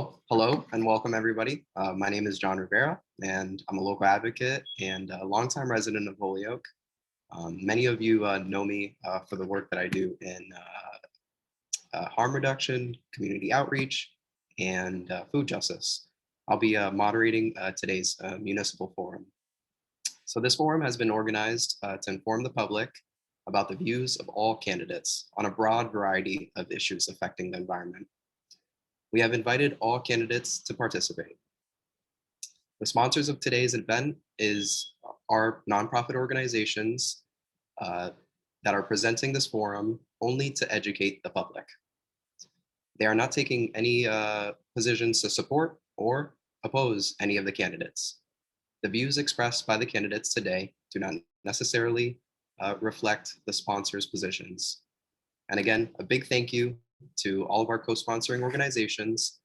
Hello and welcome everybody. My name is John Rivera and I'm a local advocate and a longtime resident of Holyoke. Many of you know me for the work that I do in harm reduction, community outreach, and food justice. I'll be moderating today's municipal forum. So this forum has been organized to inform the public about the views of all candidates on a broad variety of issues affecting the environment. We have invited all candidates to participate. The sponsors of today's event are nonprofit organizations that are presenting this forum only to educate the public. They are not taking any positions to support or oppose any of the candidates. The views expressed by the candidates today do not necessarily reflect the sponsors' positions. And again, a big thank you to all of our co-sponsoring organizations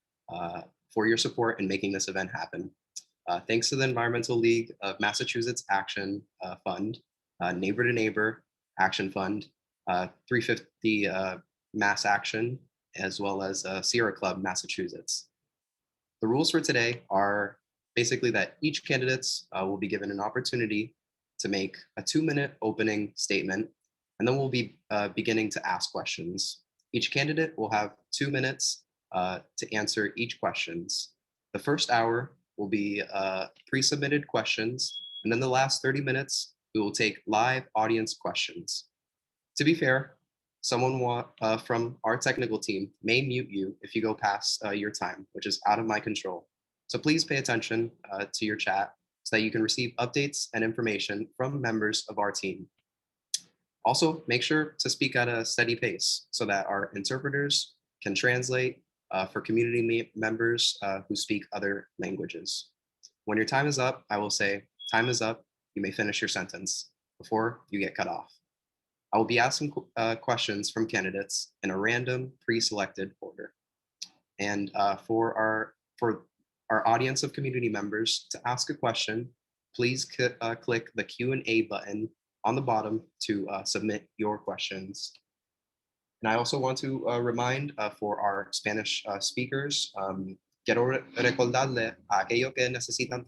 for your support in making this event happen. Thanks to the Environmental League of Massachusetts Action Fund, Neighbor to Neighbor Action Fund, 350 Mass Action, as well as Sierra Club Massachusetts. The rules for today are basically that each candidate will be given an opportunity to make a 2-minute opening statement, and then we'll be beginning to ask questions. Each candidate will have 2 minutes to answer each questions. The first hour will be pre-submitted questions, and then the last 30 minutes, we will take live audience questions. To be fair, someone from our technical team may mute you if you go past your time, which is out of my control. So please pay attention to your chat so that you can receive updates and information from members of our team. Also, make sure to speak at a steady pace so that our interpreters can translate for community members who speak other languages. When your time is up, I will say, time is up, you may finish your sentence before you get cut off. I will be asking questions from candidates in a random pre-selected order. And for our audience of community members to ask a question, please click the Q&A button on the bottom to submit your questions. And I also want to remind for our Spanish speakers, quiero recordarle a aquellos que necesitan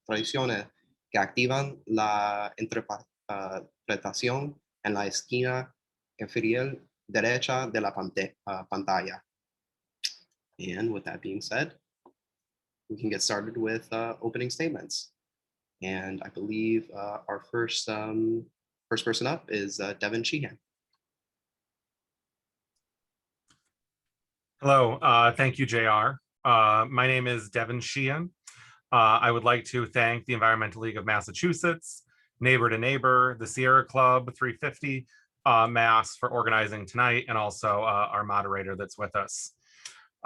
tradiciones que activan la interpretación en la esquina inferior derecha de la pantalla. And with that being said, we can get started with opening statements. And I believe our first person up is Devin Sheehan. Hello, thank you, JR. My name is Devin Sheehan. I would like to thank the Environmental League of Massachusetts, Neighbor to Neighbor, the Sierra Club 350 Mass for organizing tonight, and also our moderator that's with us.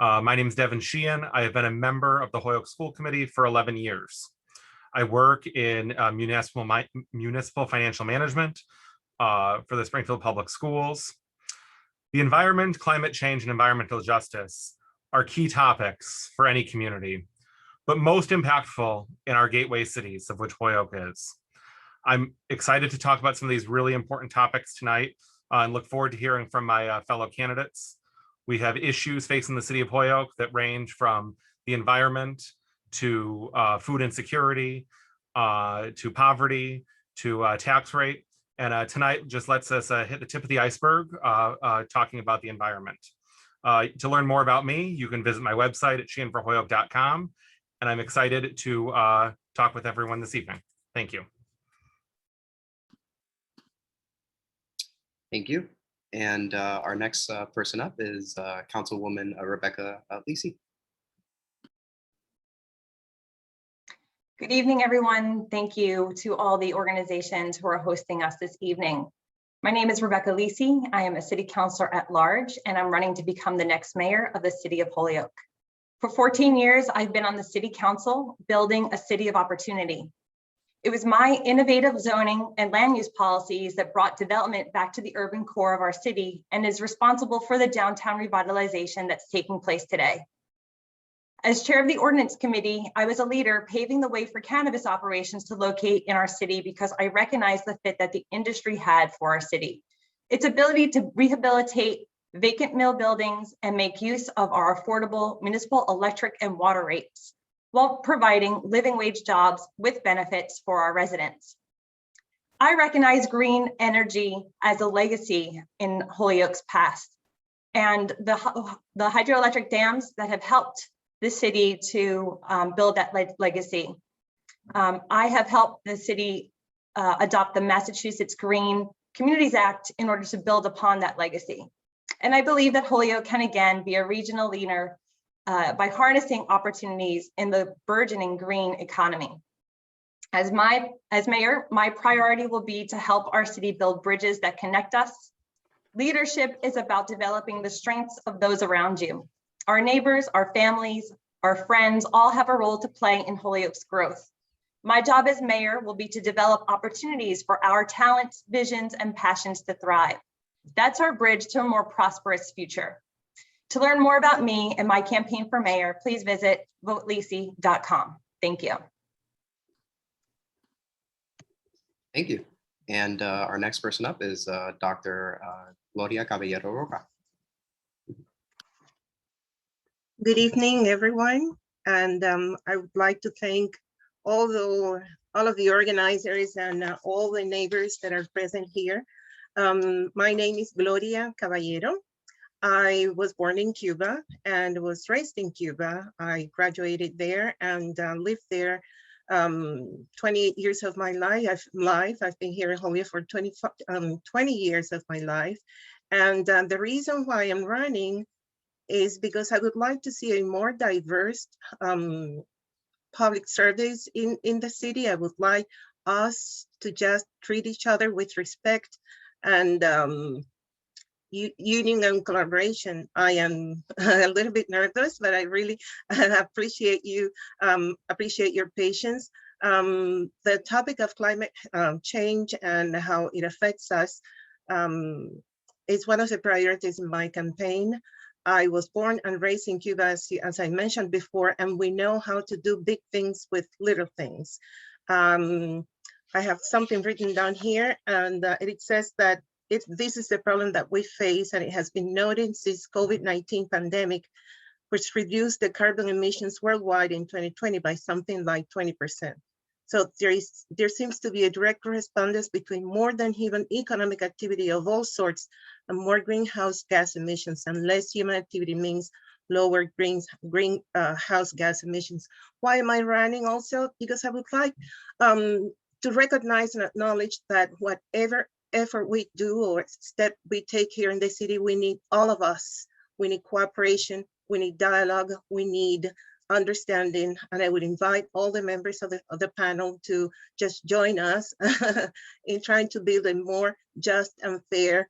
My name is Devin Sheehan. I have been a member of the Holyoke School Committee for 11 years. I work in municipal financial management for the Springfield Public Schools. The environment, climate change, and environmental justice are key topics for any community, but most impactful in our gateway cities, of which Holyoke is. I'm excited to talk about some of these really important topics tonight and look forward to hearing from my fellow candidates. We have issues facing the city of Holyoke that range from the environment to food insecurity, to poverty, to tax rate. And tonight just lets us hit the tip of the iceberg talking about the environment. To learn more about me, you can visit my website at sheehanforholyoke.com. And I'm excited to talk with everyone this evening. Thank you. Thank you. And our next person up is Councilwoman Rebecca Lisi. Good evening, everyone. Thank you to all the organizations who are hosting us this evening. My name is Rebecca Lisi. I am a city councilor at large, and I'm running to become the next mayor of the city of Holyoke. For 14 years, I've been on the city council building a city of opportunity. It was my innovative zoning and land use policies that brought development back to the urban core of our city and is responsible for the downtown revitalization that's taking place today. As chair of the ordinance committee, I was a leader paving the way for cannabis operations to locate in our city because I recognized the fit that the industry had for our city. Its ability to rehabilitate vacant mill buildings, and make use of our affordable municipal electric and water rates while providing living wage jobs with benefits for our residents. I recognize green energy as a legacy in Holyoke's past, and the hydroelectric dams that have helped the city to build that legacy. I have helped the city adopt the Massachusetts Green Communities Act in order to build upon that legacy. And I believe that Holyoke can again be a regional leader by harnessing opportunities in the burgeoning green economy. As mayor, my priority will be to help our city build bridges that connect us. Leadership is about developing the strengths of those around you. Our neighbors, our families, our friends all have a role to play in Holyoke's growth. My job as mayor will be to develop opportunities for our talents, visions, and passions to thrive. That's our bridge to a more prosperous future. To learn more about me and my campaign for mayor, please visit votelisi.com. Thank you. Thank you. And our next person up is Dr. Gloria Caballero Roca. Good evening, everyone. And I would like to thank all of the organizers and all the neighbors that are present here. My name is Gloria Caballero. I was born in Cuba and was raised in Cuba. I graduated there and lived there 28 years of my life. I've been here in Holyoke for 20 years of my life. And the reason why I'm running is because I would like to see a more diverse public service in the city. I would like us to just treat each other with respect and union and collaboration. I am a little bit nervous, but I really appreciate your patience. The topic of climate change and how it affects us is one of the priorities in my campaign. I was born and raised in Cuba, as I mentioned before, and we know how to do big things with little things. I have something written down here, and it says that this is the problem that we face, and it has been noted since COVID-19 pandemic, which reduced the carbon emissions worldwide in 2020 by something like 20%. So there seems to be a direct correspondence between more than even economic activity of all sorts and more greenhouse gas emissions, and less human activity means lower greenhouse gas emissions. Why am I running also? Because I would like to recognize and acknowledge that whatever effort we do or step we take here in the city, we need all of us. We need cooperation, we need dialogue, we need understanding, and I would invite all the members of the panel to just join us in trying to build a more just and fair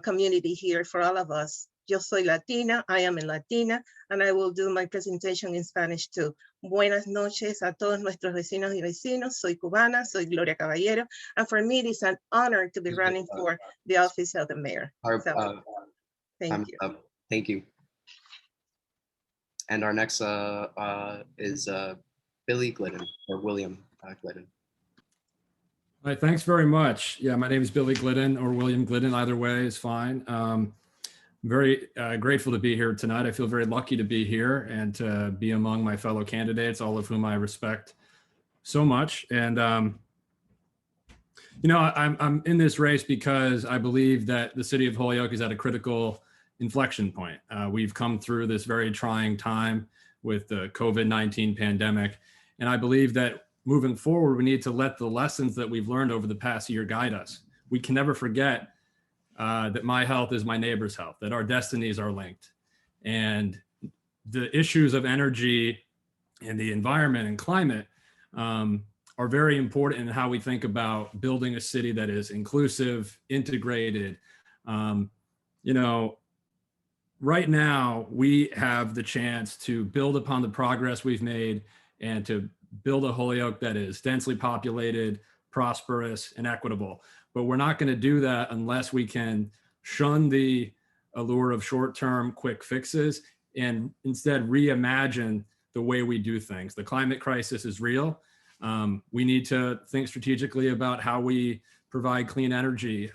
community here for all of us. Yo soy Latina, I am a Latina, and I will do my presentation in Spanish too. Buenas noches a todos nuestros vecinos y vecinos. Soy cubana, soy Gloria Caballero, and for me it is an honor to be running for the office of the mayor. So, thank you. Thank you. And our next is Billy Glidden, or William Glidden. All right, thanks very much. Yeah, my name is Billy Glidden, or William Glidden, either way is fine. I'm very grateful to be here tonight. I feel very lucky to be here and to be among my fellow candidates, all of whom I respect so much. And you know, I'm in this race because I believe that the city of Holyoke is at a critical inflection point. We've come through this very trying time with the COVID-19 pandemic. And I believe that moving forward, we need to let the lessons that we've learned over the past year guide us. We can never forget that my health is my neighbor's health, that our destinies are linked. And the issues of energy and the environment and climate are very important in how we think about building a city that is inclusive, integrated. You know, right now, we have the chance to build upon the progress we've made and to build a Holyoke that is densely populated, prosperous, and equitable. But we're not going to do that unless we can shun the allure of short-term quick fixes and instead reimagine the way we do things. The climate crisis is real. We need to think strategically about how we provide clean energy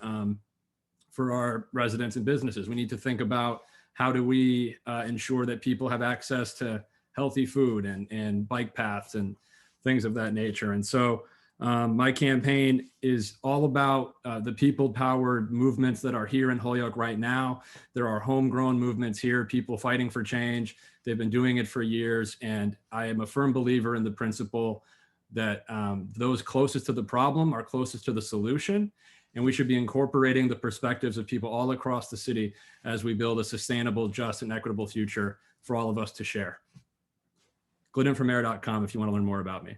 for our residents and businesses. We need to think about how do we ensure that people have access to healthy food and bike paths and things of that nature. And so my campaign is all about the people-powered movements that are here in Holyoke right now. There are homegrown movements here, people fighting for change. They've been doing it for years. And I am a firm believer in the principle that those closest to the problem are closest to the solution. And we should be incorporating the perspectives of people all across the city as we build a sustainable, just, and equitable future for all of us to share. GliddenForMayor.com if you want to learn more about me.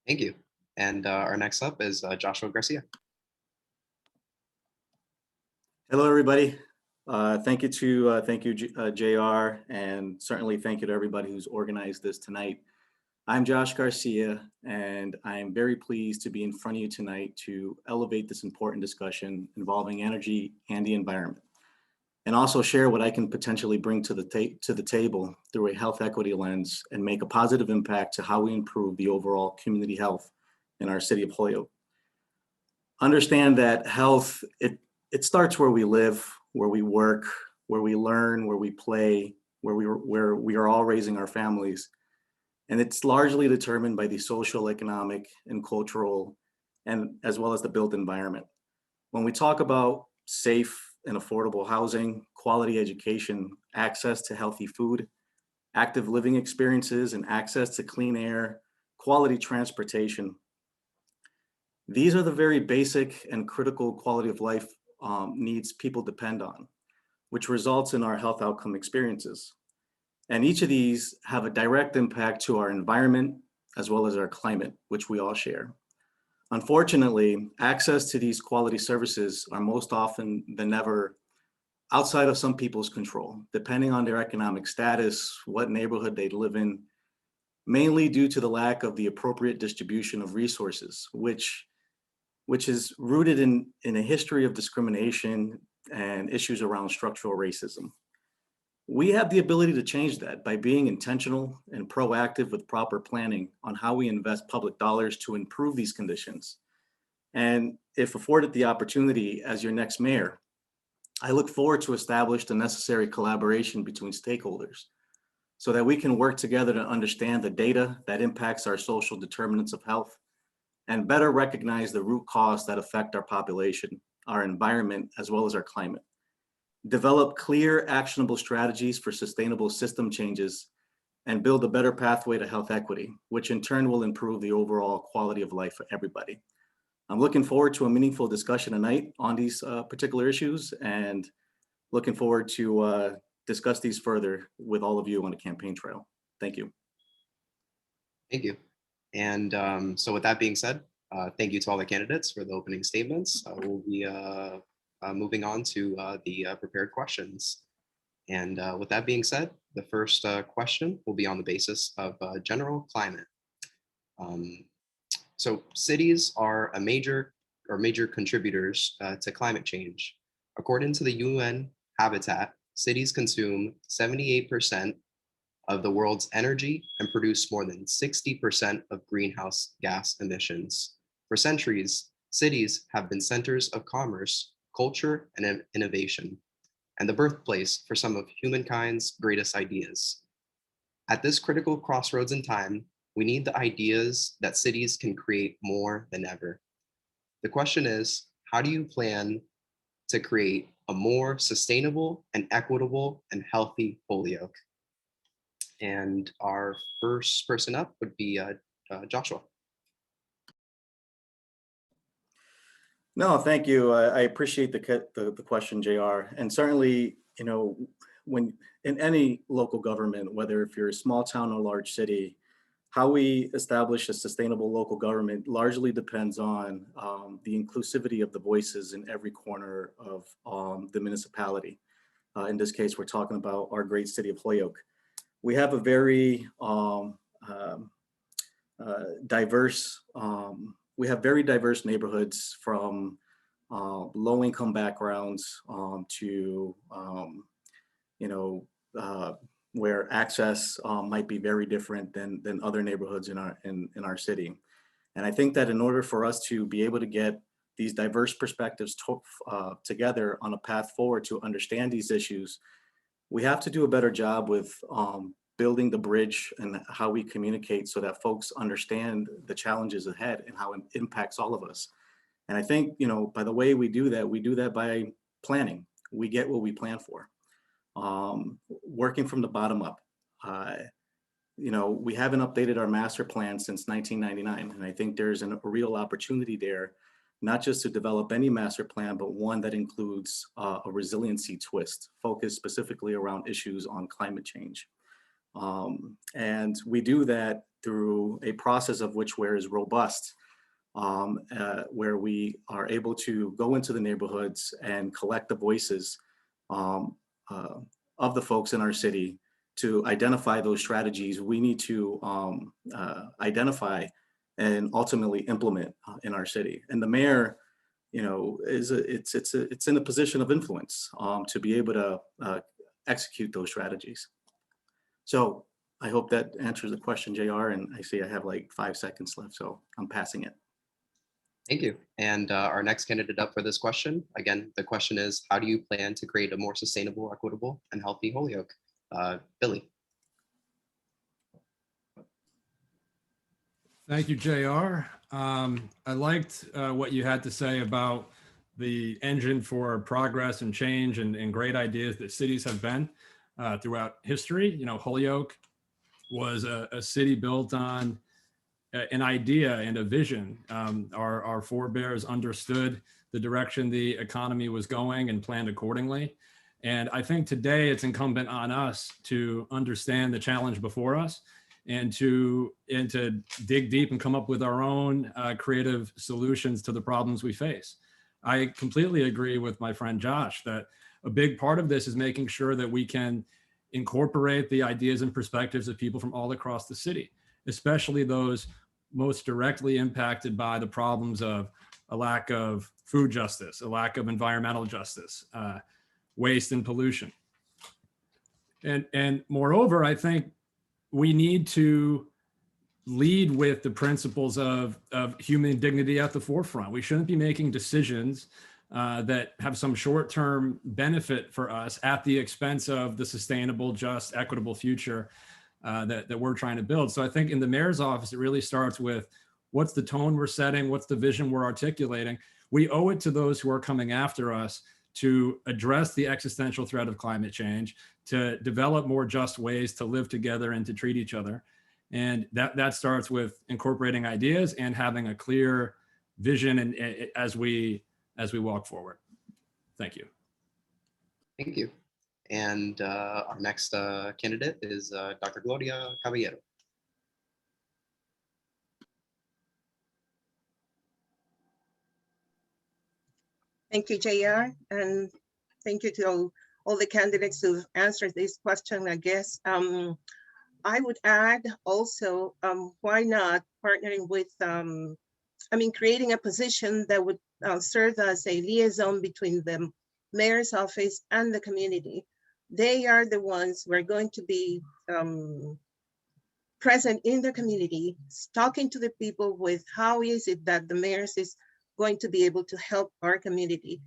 Thank you. And our next up is Joshua Garcia. Hello, everybody. Thank you, JR, and certainly thank you to everybody who's organized this tonight. I'm Josh Garcia, and I'm very pleased to be in front of you tonight to elevate this important discussion involving energy and the environment, and also share what I can potentially bring to the table through a health equity lens and make a positive impact to how we improve the overall community health in our city of Holyoke. Understand that health, it starts where we live, where we work, where we learn, where we play, where we are all raising our families. And it's largely determined by the social, economic, and cultural, and as well as the built environment. When we talk about safe and affordable housing, quality education, access to healthy food, active living experiences, and access to clean air, quality transportation, these are the very basic and critical quality of life needs people depend on, which results in our health outcome experiences. And each of these have a direct impact to our environment as well as our climate, which we all share. Unfortunately, access to these quality services are most often than never outside of some people's control, depending on their economic status, what neighborhood they live in, mainly due to the lack of the appropriate distribution of resources, which is rooted in a history of discrimination and issues around structural racism. We have the ability to change that by being intentional and proactive with proper planning on how we invest public dollars to improve these conditions. And if afforded the opportunity as your next mayor, I look forward to establish the necessary collaboration between stakeholders so that we can work together to understand the data that impacts our social determinants of health and better recognize the root cause that affect our population, our environment, as well as our climate. Develop clear, actionable strategies for sustainable system changes, and build a better pathway to health equity, which in turn will improve the overall quality of life for everybody. I'm looking forward to a meaningful discussion tonight on these particular issues, and looking forward to discuss these further with all of you on the campaign trail. Thank you. Thank you. And so with that being said, thank you to all the candidates for the opening statements. We'll be moving on to the prepared questions. And with that being said, the first question will be on the basis of general climate. So cities are major contributors to climate change. According to the UN Habitat, cities consume 78% of the world's energy and produce more than 60% of greenhouse gas emissions. For centuries, cities have been centers of commerce, culture, and innovation, and the birthplace for some of humankind's greatest ideas. At this critical crossroads in time, we need the ideas that cities can create more than ever. The question is, how do you plan to create a more sustainable and equitable and healthy Holyoke? And our first person up would be Joshua. No, thank you. I appreciate the question, JR. And certainly, you know, when in any local government, whether if you're a small town or large city, how we establish a sustainable local government largely depends on the inclusivity of the voices in every corner of the municipality. In this case, we're talking about our great city of Holyoke. We have a very diverse neighborhoods, from low-income backgrounds to where access might be very different than other neighborhoods in our city. And I think that in order for us to be able to get these diverse perspectives together on a path forward to understand these issues, we have to do a better job with building the bridge and how we communicate so that folks understand the challenges ahead and how it impacts all of us. And I think, by the way we do that by planning. We get what we plan for. Working from the bottom up. We haven't updated our master plan since 1999. And I think there's a real opportunity there, not just to develop any master plan, but one that includes a resiliency twist focused specifically around issues on climate change. And we do that through a process of which where is robust, where we are able to go into the neighborhoods and collect the voices of the folks in our city to identify those strategies we need to identify and ultimately implement in our city. And the mayor, it's in a position of influence to be able to execute those strategies. So I hope that answers the question, JR. And I see I have like 5 seconds left, so I'm passing it. Thank you. And our next candidate up for this question, again, the question is, how do you plan to create a more sustainable, equitable, and healthy Holyoke? Billy. Thank you, JR. I liked what you had to say about the engine for progress and change and great ideas that cities have been throughout history. Holyoke was a city built on an idea and a vision. Our forebears understood the direction the economy was going and planned accordingly. And I think today it's incumbent on us to understand the challenge before us and to dig deep and come up with our own creative solutions to the problems we face. I completely agree with my friend Josh that a big part of this is making sure that we can incorporate the ideas and perspectives of people from all across the city, especially those most directly impacted by the problems of a lack of food justice, a lack of environmental justice, waste and pollution. And moreover, I think we need to lead with the principles of human dignity at the forefront. We shouldn't be making decisions that have some short-term benefit for us at the expense of the sustainable, just, equitable future that we're trying to build. So I think in the mayor's office, it really starts with what's the tone we're setting, what's the vision we're articulating. We owe it to those who are coming after us to address the existential threat of climate change, to develop more just ways to live together and to treat each other. And that starts with incorporating ideas and having a clear vision and as we walk forward. Thank you. Thank you. And our next candidate is Dr. Gloria Caballero. Thank you, JR, and thank you to all the candidates who've answered this question. I guess I would add also, why not partnering with, creating a position that would serve as a liaison between the mayor's office and the community. They are the ones who are going to be present in the community, talking to the people with how is it that the mayor's is going to be able to help our community.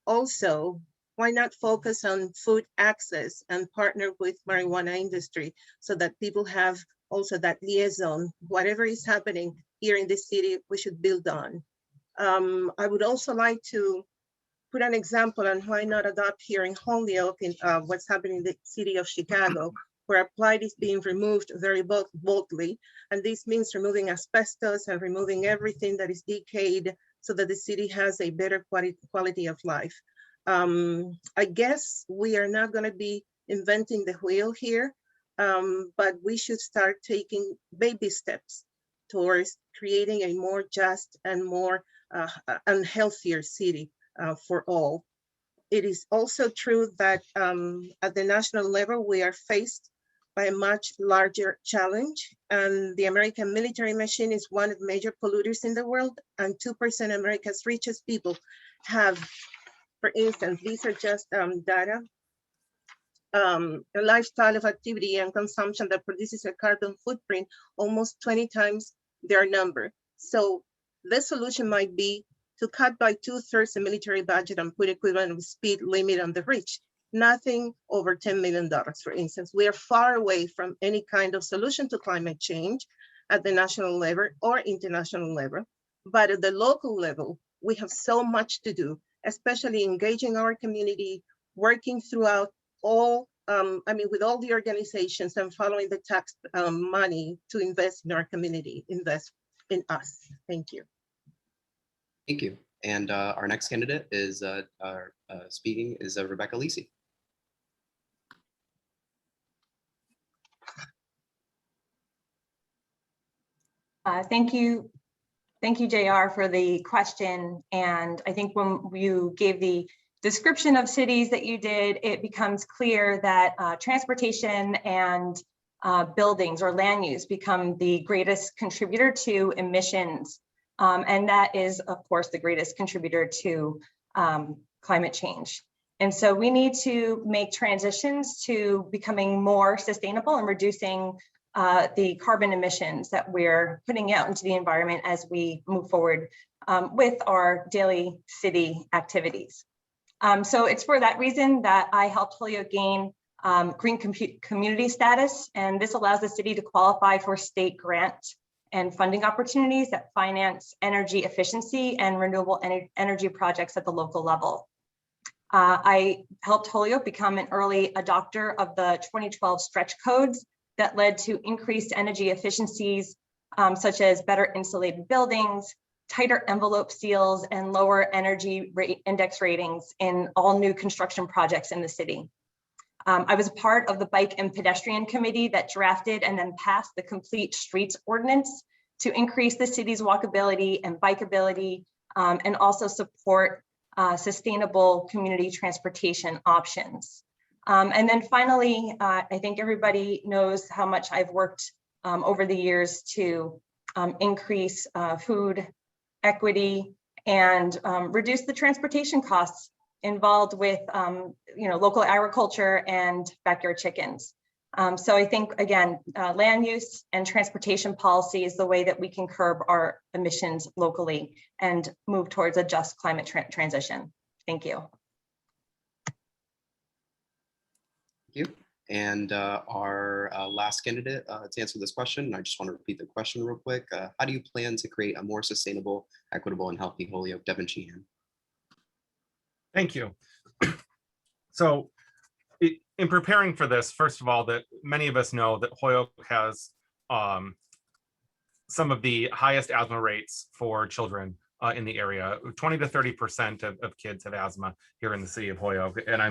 Also, why not focus on food access and partner with marijuana industry so that people have also that liaison, whatever is happening here in the city, we should build on. I would also like to put an example on why not adopt here in Holyoke in what's happening in the city of Chicago, where applied is being removed very boldly. And this means removing asbestos and removing everything that is decayed so that the city has a better quality of life. I guess we are not going to be inventing the wheel here, but we should start taking baby steps towards creating a more just and more and healthier city for all. It is also true that at the national level, we are faced by a much larger challenge. And the American military machine is one of the major polluters in the world, and 2% of America's richest people have, for instance, these are just data, a lifestyle of activity and consumption that produces a carbon footprint almost 20 times their number. So the solution might be to cut by 2/3 the military budget and put equivalent of speed limit on the bridge. Nothing over $10 million, for instance. We are far away from any kind of solution to climate change at the national level or international level. But at the local level, we have so much to do, especially engaging our community, working throughout all, with all the organizations and following the tax money to invest in our community, invest in us. Thank you. Thank you. And our next candidate is speaking is Rebecca Lisi. Thank you, JR, for the question. And I think when you gave the description of cities that you did, it becomes clear that transportation and buildings or land use become the greatest contributor to emissions. And that is, of course, the greatest contributor to climate change. And so we need to make transitions to becoming more sustainable and reducing the carbon emissions that we're putting out into the environment as we move forward with our daily city activities. So it's for that reason that I helped Holyoke gain green community status, and this allows the city to qualify for state grant and funding opportunities that finance energy efficiency and renewable energy projects at the local level. I helped Holyoke become an early adopter of the 2012 stretch codes that led to increased energy efficiencies, such as better insulated buildings, tighter envelope seals, and lower energy index ratings in all new construction projects in the city. I was a part of the Bike and Pedestrian Committee that drafted and then passed the Complete Streets Ordinance to increase the city's walkability and bikeability, and also support sustainable community transportation options. And then finally, I think everybody knows how much I've worked over the years to increase food equity and reduce the transportation costs involved with local agriculture and backyard chickens. So I think, again, land use and transportation policy is the way that we can curb our emissions locally and move towards a just climate transition. Thank you. Thank you. And our last candidate to answer this question, I just want to repeat the question real quick. How do you plan to create a more sustainable, equitable, and healthy Holyoke? Devin Sheehan. Thank you. So in preparing for this, first of all, that many of us know that Holyoke has some of the highest asthma rates for children in the area. 20 to 30% of kids have asthma here in the city of Holyoke. And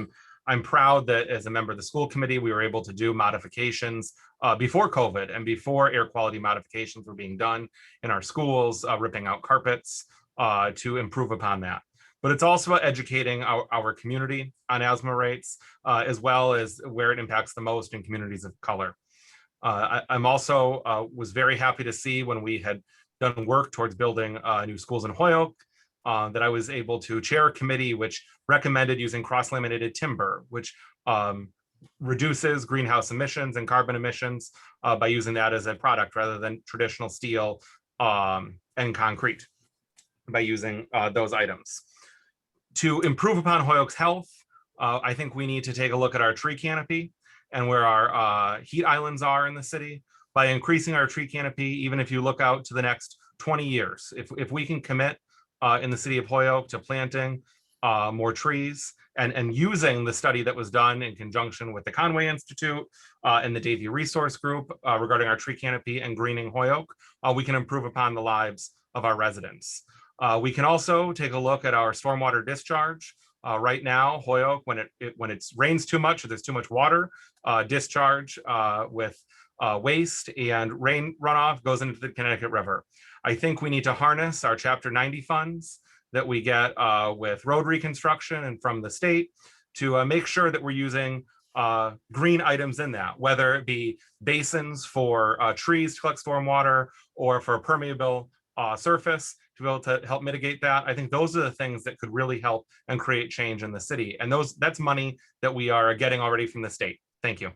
I'm proud that as a member of the school committee, we were able to do modifications before COVID and before air quality modifications were being done in our schools, ripping out carpets to improve upon that. But it's also about educating our community on asthma rates, as well as where it impacts the most in communities of color. I'm also was very happy to see when we had done work towards building new schools in Holyoke, that I was able to chair a committee which recommended using cross-laminated timber, which reduces greenhouse emissions and carbon emissions by using that as a product rather than traditional steel and concrete by using those items. To improve upon Holyoke's health, I think we need to take a look at our tree canopy and where our heat islands are in the city. By increasing our tree canopy, even if you look out to the next 20 years, if we can commit in the city of Holyoke to planting more trees and using the study that was done in conjunction with the Conway Institute and the Davie Resource Group regarding our tree canopy and greening Holyoke, we can improve upon the lives of our residents. We can also take a look at our stormwater discharge. Right now, Holyoke, when it rains too much or there's too much water, discharge with waste and rain runoff goes into the Connecticut River. I think we need to harness our Chapter 90 funds that we get with road reconstruction and from the state to make sure that we're using green items in that, whether it be basins for trees to collect stormwater or for a permeable surface to be able to help mitigate that. I think those are the things that could really help and create change in the city. And that's money that we are getting already from the state. Thank you.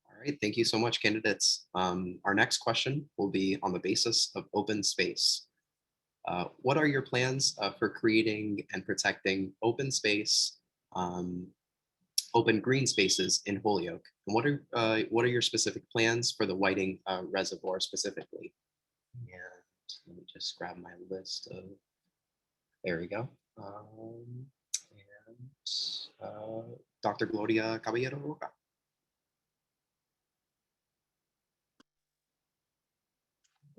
All right, thank you so much, candidates. Our next question will be on the basis of open space. What are your plans for creating and protecting open space, open green spaces in Holyoke? And what are your specific plans for the Whiting Reservoir specifically? And let me just grab my list of, there we go. Dr. Gloria Caballero Roca.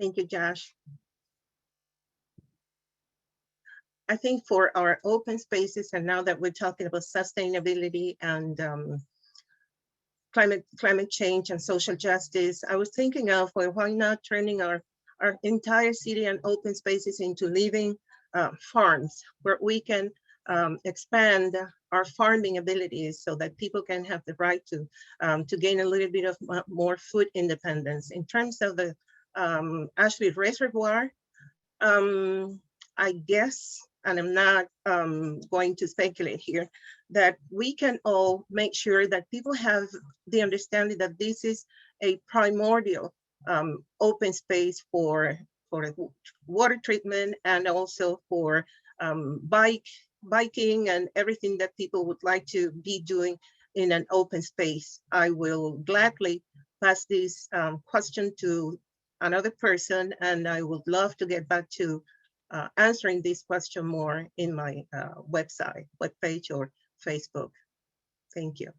Thank you, Josh. I think for our open spaces, and now that we're talking about sustainability and climate change and social justice, I was thinking of, well, why not turning our entire city and open spaces into living farms where we can expand our farming abilities so that people can have the right to gain a little bit of more food independence. In terms of the actually Reservoir, I guess, and I'm not going to speculate here, that we can all make sure that people have the understanding that this is a primordial open space for water treatment and also for biking and everything that people would like to be doing in an open space. I will gladly pass this question to another person, and I would love to get back to answering this question more in my webpage or Facebook. Thank you.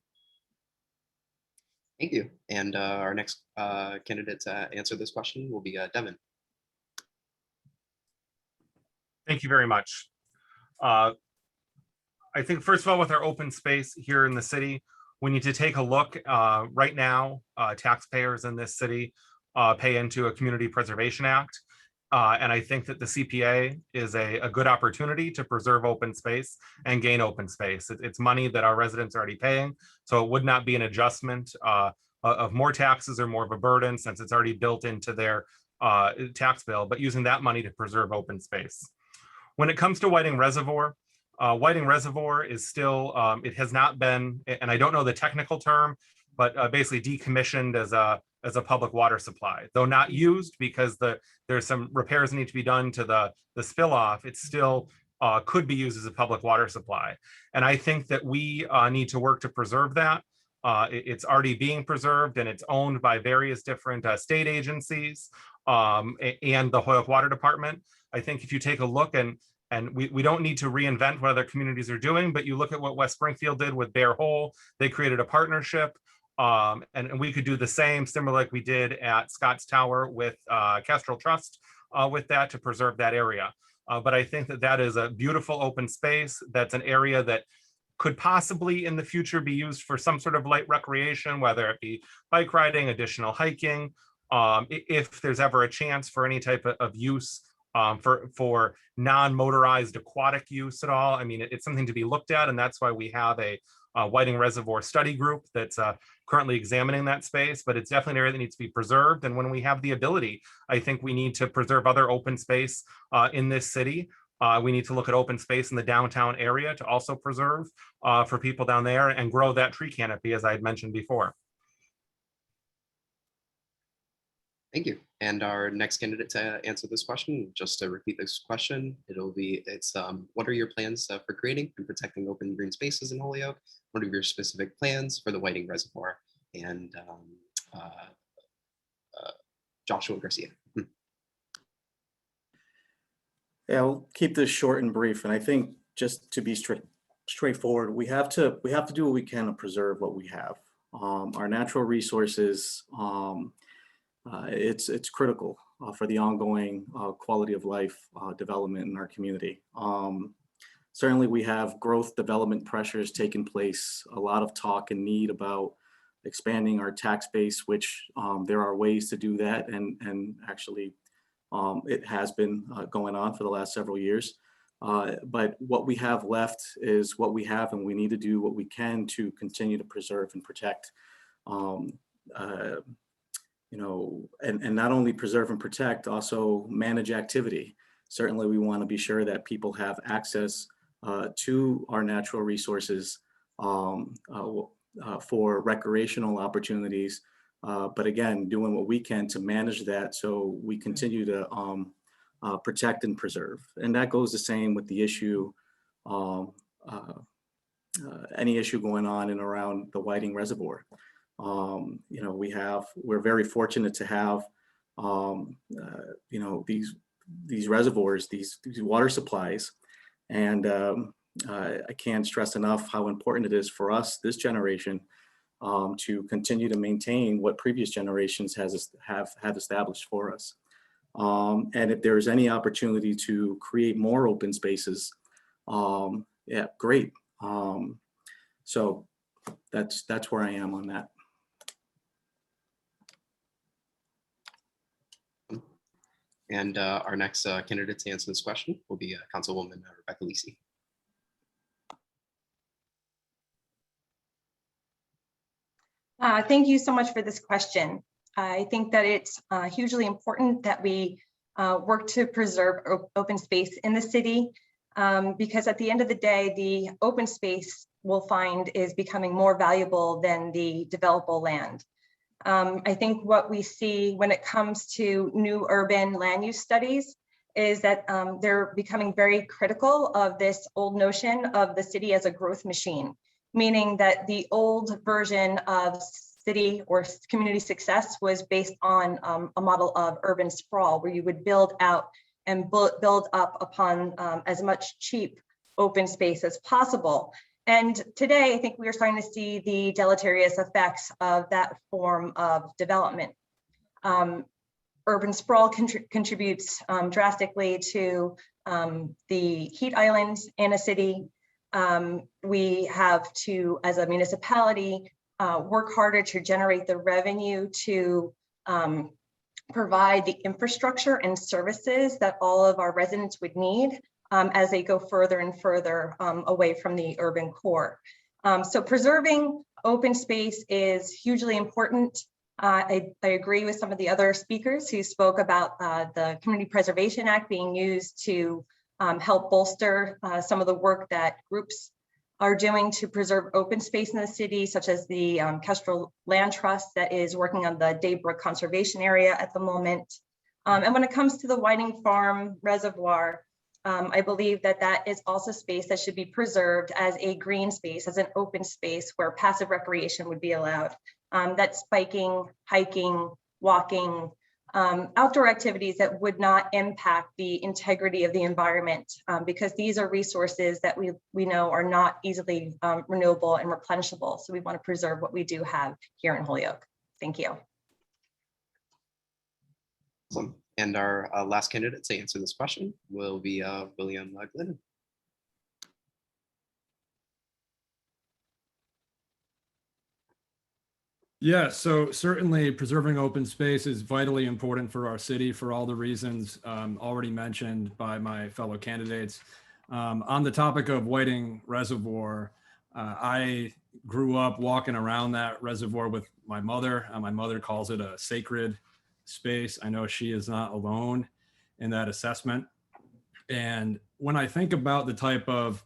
Thank you. And our next candidate to answer this question will be Devin. Thank you very much. I think first of all, with our open space here in the city, we need to take a look. Right now, taxpayers in this city pay into a Community Preservation Act. And I think that the CPA is a good opportunity to preserve open space and gain open space. It's money that our residents are already paying, so it would not be an adjustment of more taxes or more of a burden since it's already built into their tax bill, but using that money to preserve open space. When it comes to Whiting Reservoir is still, it has not been, and I don't know the technical term, but basically decommissioned as a public water supply. Though not used because there's some repairs that need to be done to the spill off, it still could be used as a public water supply. And I think that we need to work to preserve that. It's already being preserved and it's owned by various different state agencies and the Holyoke Water Department. I think if you take a look and we don't need to reinvent what other communities are doing, but you look at what West Springfield did with Bear Hole, they created a partnership. And we could do the same, similar like we did at Scott's Tower with Kestrel Trust with that to preserve that area. But I think that is a beautiful open space. That's an area that could possibly in the future be used for some sort of light recreation, whether it be bike riding, additional hiking, if there's ever a chance for any type of use for non-motorized aquatic use at all. I mean, it's something to be looked at, and that's why we have a Whiting Reservoir study group that's currently examining that space, but it's definitely an area that needs to be preserved. And when we have the ability, I think we need to preserve other open space in this city. We need to look at open space in the downtown area to also preserve for people down there and grow that tree canopy, as I had mentioned before. Thank you. And our next candidate to answer this question, just to repeat this question, it's what are your plans for creating and protecting open green spaces in Holyoke? What are your specific plans for the Whiting Reservoir? And Joshua Garcia. Yeah, I'll keep this short and brief. And I think just to be straightforward, we have to do what we can to preserve what we have. Our natural resources, it's critical for the ongoing quality of life development in our community. Certainly we have growth development pressures taking place, a lot of talk and need about expanding our tax base, which there are ways to do that. And actually it has been going on for the last several years. But what we have left is what we have, and we need to do what we can to continue to preserve and protect. You know, and not only preserve and protect, also manage activity. Certainly we want to be sure that people have access to our natural resources for recreational opportunities. But again, doing what we can to manage that so we continue to protect and preserve. And that goes the same with the issue, any issue going on and around the Whiting Reservoir. You know, we're very fortunate to have, you know, these reservoirs, these water supplies. And I can't stress enough how important it is for us, this generation, to continue to maintain what previous generations have established for us. And if there's any opportunity to create more open spaces, yeah, great. So that's where I am on that. And our next candidate to answer this question will be Councilwoman Rebecca Lisi. Thank you so much for this question. I think that it's hugely important that we work to preserve open space in the city, because at the end of the day, the open space we'll find is becoming more valuable than the developable land. I think what we see when it comes to new urban land use studies is that they're becoming very critical of this old notion of the city as a growth machine, meaning that the old version of city or community success was based on a model of urban sprawl, where you would build out and build up upon as much cheap open space as possible. And today, I think we are starting to see the deleterious effects of that form of development. Urban sprawl contributes drastically to the heat islands in a city. We have to, as a municipality, work harder to generate the revenue to provide the infrastructure and services that all of our residents would need as they go further and further away from the urban core. So preserving open space is hugely important. I agree with some of the other speakers who spoke about the Community Preservation Act being used to help bolster some of the work that groups are doing to preserve open space in the city, such as the Kestrel Land Trust that is working on the Daybrook Conservation Area at the moment. And when it comes to the Whiting Farm Reservoir, I believe that that is also space that should be preserved as a green space, as an open space where passive recreation would be allowed. That's biking, hiking, walking, outdoor activities that would not impact the integrity of the environment, because these are resources that we know are not easily renewable and replenishable. So we want to preserve what we do have here in Holyoke. Thank you. Awesome. And our last candidate to answer this question will be William Glennon. Yeah, so certainly preserving open space is vitally important for our city for all the reasons already mentioned by my fellow candidates. On the topic of Whiting Reservoir, I grew up walking around that reservoir with my mother. My mother calls it a sacred space. I know she is not alone in that assessment. And when I think about the type of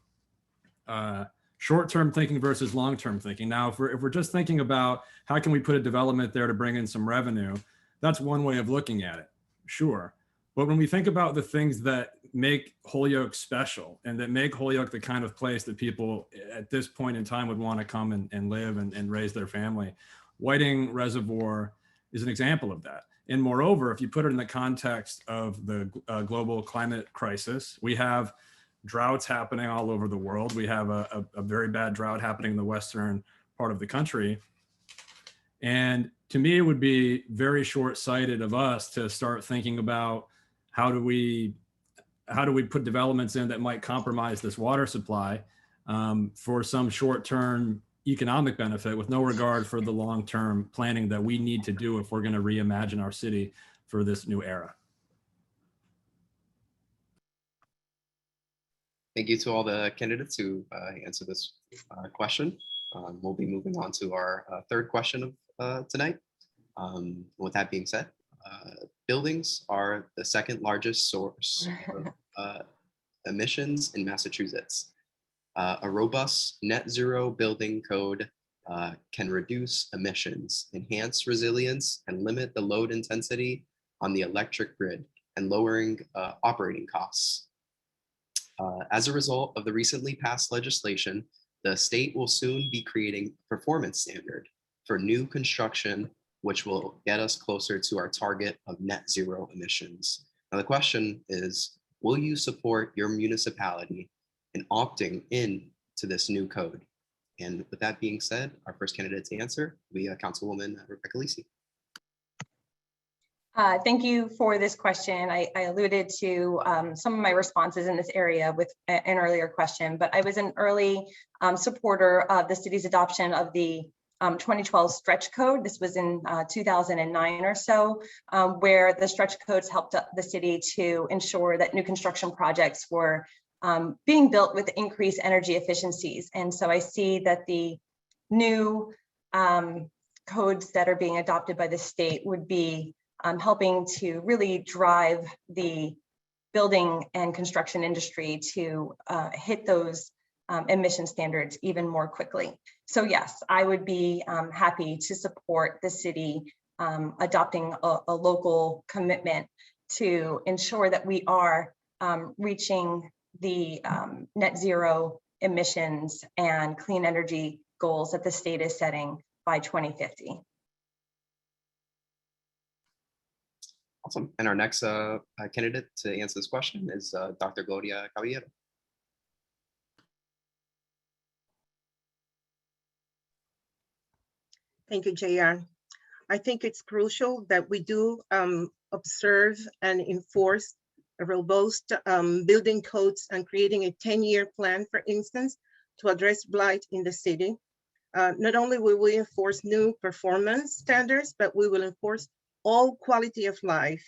short-term thinking versus long-term thinking, now if we're just thinking about how can we put a development there to bring in some revenue, that's one way of looking at it, sure. But when we think about the things that make Holyoke special and that make Holyoke the kind of place that people at this point in time would want to come and live and raise their family, Whiting Reservoir is an example of that. And moreover, if you put it in the context of the global climate crisis, we have droughts happening all over the world. We have a very bad drought happening in the western part of the country. And to me, it would be very short-sighted of us to start thinking about how do we put developments in that might compromise this water supply for some short-term economic benefit with no regard for the long-term planning that we need to do if we're going to reimagine our city for this new era. Thank you to all the candidates who answered this question. We'll be moving on to our third question of tonight. With that being said, buildings are the second largest source of emissions in Massachusetts. A robust net zero building code can reduce emissions, enhance resilience, and limit the load intensity on the electric grid, and lowering operating costs. As a result of the recently passed legislation, the state will soon be creating a performance standard for new construction, which will get us closer to our target of net zero emissions. Now, the question is, will you support your municipality in opting in to this new code? And with that being said, our first candidate to answer will be Councilwoman Rebecca Lisi. Thank you for this question. I alluded to some of my responses in this area with an earlier question, but I was an early supporter of the city's adoption of the 2012 stretch code. This was in 2009 or so, where the stretch codes helped the city to ensure that new construction projects were being built with increased energy efficiencies. And so I see that the new codes that are being adopted by the state would be helping to really drive the building and construction industry to hit those emission standards even more quickly. So yes, I would be happy to support the city adopting a local commitment to ensure that we are reaching the net zero emissions and clean energy goals that the state is setting by 2050. Awesome. And our next candidate to answer this question is Dr. Gloria Caballero. Thank you, JR. I think it's crucial that we do observe and enforce a robust building codes and creating a 10-year plan, for instance, to address blight in the city. Not only will we enforce new performance standards, but we will enforce all quality of life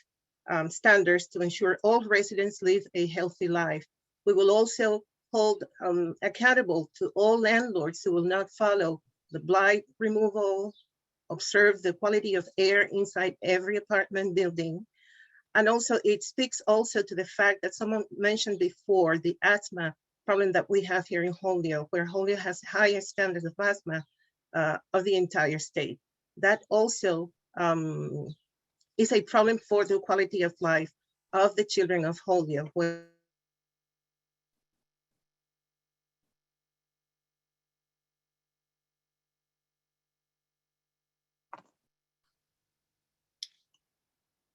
standards to ensure all residents live a healthy life. We will also hold accountable to all landlords who will not follow the blight removal, observe the quality of air inside every apartment building. And also it speaks also to the fact that someone mentioned before, the asthma problem that we have here in Holyoke, where Holyoke has highest standards of asthma of the entire state. That also is a problem for the quality of life of the children of Holyoke.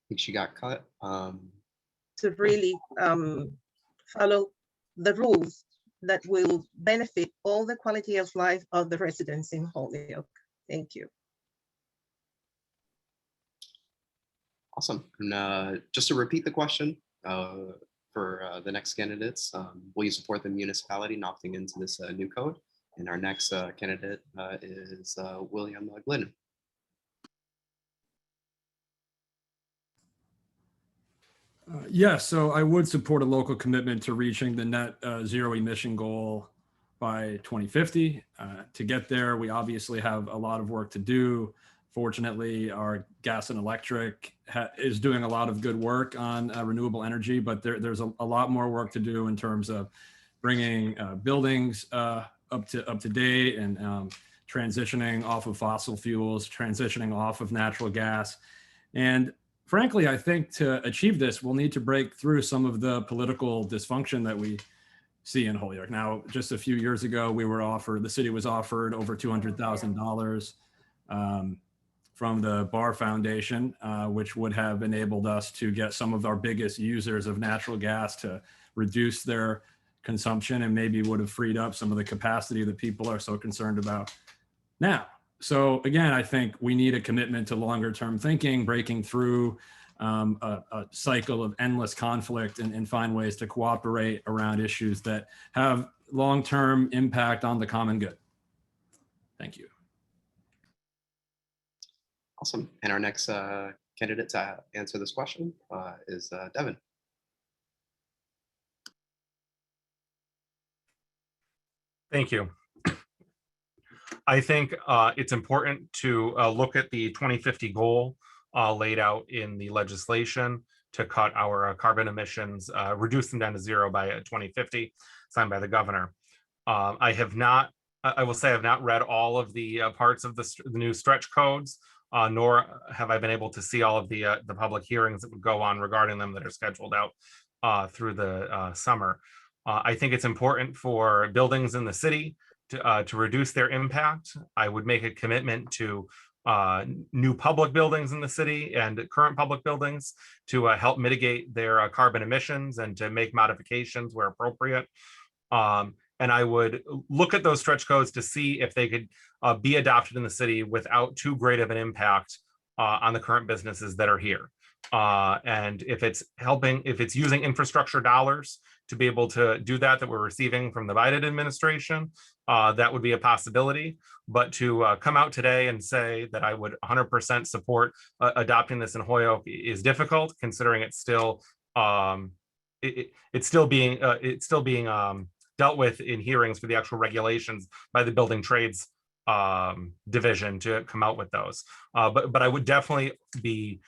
I think she got cut. To really follow the rules that will benefit all the quality of life of the residents in Holyoke. Thank you. Awesome. And just to repeat the question for the next candidates, will you support the municipality in opting into this new code? And our next candidate is William Glennon. Yes, so I would support a local commitment to reaching the net zero emission goal by 2050. To get there, we obviously have a lot of work to do. Fortunately, our gas and electric is doing a lot of good work on renewable energy, but there's a lot more work to do in terms of bringing buildings up to date and transitioning off of fossil fuels, transitioning off of natural gas. And frankly, I think to achieve this, we'll need to break through some of the political dysfunction that we see in Holyoke. Now, just a few years ago, the city was offered over $200,000 from the Bar Foundation, which would have enabled us to get some of our biggest users of natural gas to reduce their consumption and maybe would have freed up some of the capacity that people are so concerned about now. So again, I think we need a commitment to longer term thinking, breaking through a cycle of endless conflict and find ways to cooperate around issues that have long-term impact on the common good. Thank you. Awesome. And our next candidate to answer this question is Devin. Thank you. I think it's important to look at the 2050 goal laid out in the legislation to cut our carbon emissions, reduce them down to zero by 2050, signed by the governor. I will say I've not read all of the parts of the new stretch codes, nor have I been able to see all of the public hearings that would go on regarding them that are scheduled out through the summer. I think it's important for buildings in the city to reduce their impact. I would make a commitment to new public buildings in the city and current public buildings to help mitigate their carbon emissions and to make modifications where appropriate. And I would look at those stretch codes to see if they could be adopted in the city without too great of an impact on the current businesses that are here. And if it's using infrastructure dollars to be able to do that we're receiving from the Biden administration, that would be a possibility. But to come out today and say that I would 100% support adopting this in Holyoke is difficult, considering it's still it's still being dealt with in hearings for the actual regulations by the building trades division to come out with those. But I would definitely be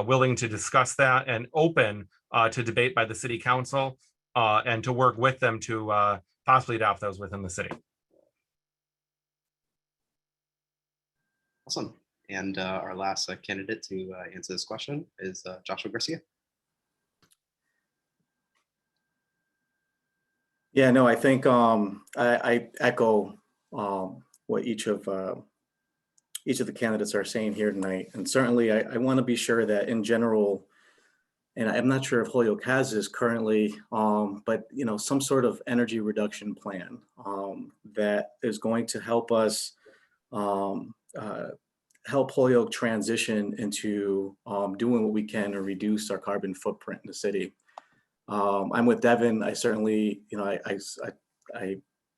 willing to discuss that and open to debate by the city council and to work with them to possibly adopt those within the city. Awesome. And our last candidate to answer this question is Joshua Garcia. Yeah, no, I think I echo what each of the candidates are saying here tonight. And certainly I want to be sure that in general, and I'm not sure if Holyoke has this currently, but some sort of energy reduction plan that is going to help us help Holyoke transition into doing what we can to reduce our carbon footprint in the city. I'm with Devin. I certainly, I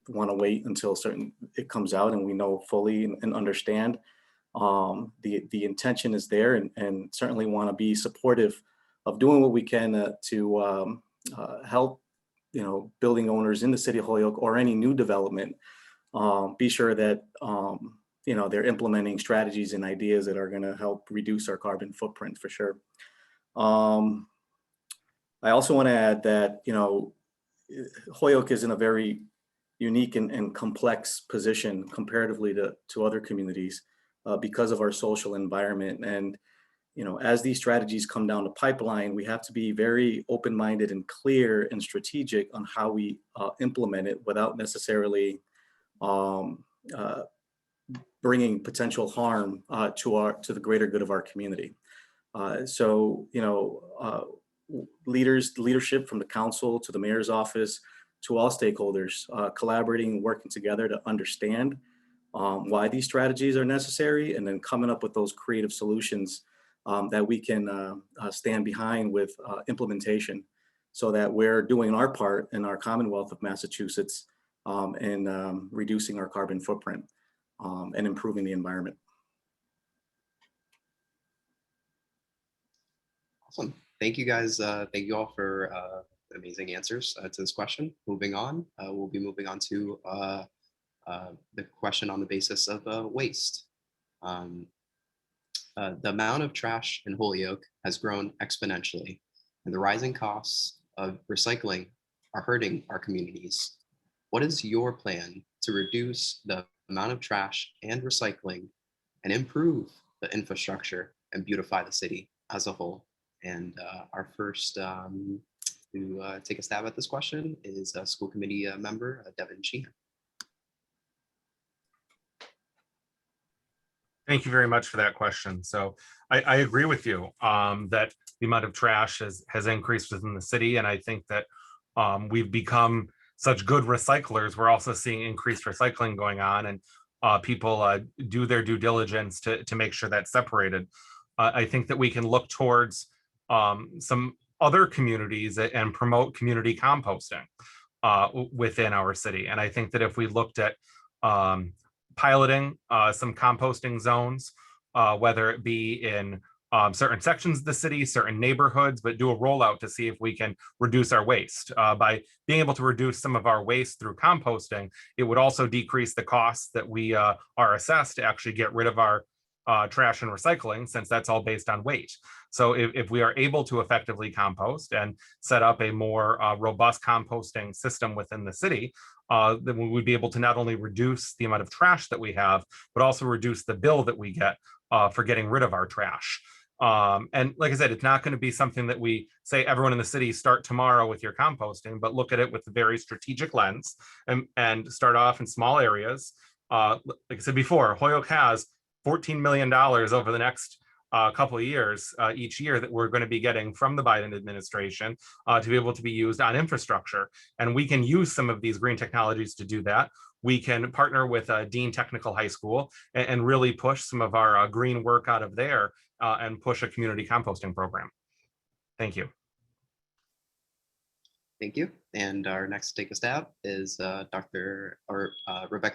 want to wait until it comes out and we know fully and understand. The intention is there, and certainly want to be supportive of doing what we can to help, building owners in the city of Holyoke or any new development, be sure that they're implementing strategies and ideas that are going to help reduce our carbon footprint for sure. I also want to add that, Holyoke is in a very unique and complex position comparatively to other communities because of our social environment. And, as these strategies come down the pipeline, we have to be very open-minded and clear and strategic on how we implement it without necessarily bringing potential harm to the greater good of our community. Leadership from the council to the mayor's office to all stakeholders, collaborating and working together to understand why these strategies are necessary, and then coming up with those creative solutions that we can stand behind with implementation, so that we're doing our part in our Commonwealth of Massachusetts in reducing our carbon footprint and improving the environment. Awesome. Thank you guys. Thank you all for amazing answers to this question. Moving on, we'll be moving on to the question on the basis of waste. The amount of trash in Holyoke has grown exponentially, and the rising costs of recycling are hurting our communities. What is your plan to reduce the amount of trash and recycling and improve the infrastructure and beautify the city as a whole? And our first to take a stab at this question is a school committee member, Devin Sheehan. Thank you very much for that question. So I agree with you that the amount of trash has increased within the city. And I think that we've become such good recyclers. We're also seeing increased recycling going on, and people do their due diligence to make sure that's separated. I think that we can look towards some other communities and promote community composting within our city. And I think that if we looked at piloting some composting zones, whether it be in certain sections of the city, certain neighborhoods, but do a rollout to see if we can reduce our waste. By being able to reduce some of our waste through composting, it would also decrease the costs that we are assessed to actually get rid of our trash and recycling, since that's all based on weight. So if we are able to effectively compost and set up a more robust composting system within the city, then we would be able to not only reduce the amount of trash that we have, but also reduce the bill that we get for getting rid of our trash. And like I said, it's not going to be something that we say everyone in the city start tomorrow with your composting, but look at it with a very strategic lens and start off in small areas. Like I said before, Holyoke has $14 million over the next couple of years each year that we're going to be getting from the Biden administration to be able to be used on infrastructure. And we can use some of these green technologies to do that. We can partner with Dean Technical High School and really push some of our green work out of there and push a community composting program. Thank you. Thank you. And our next to take a stab is Rebecca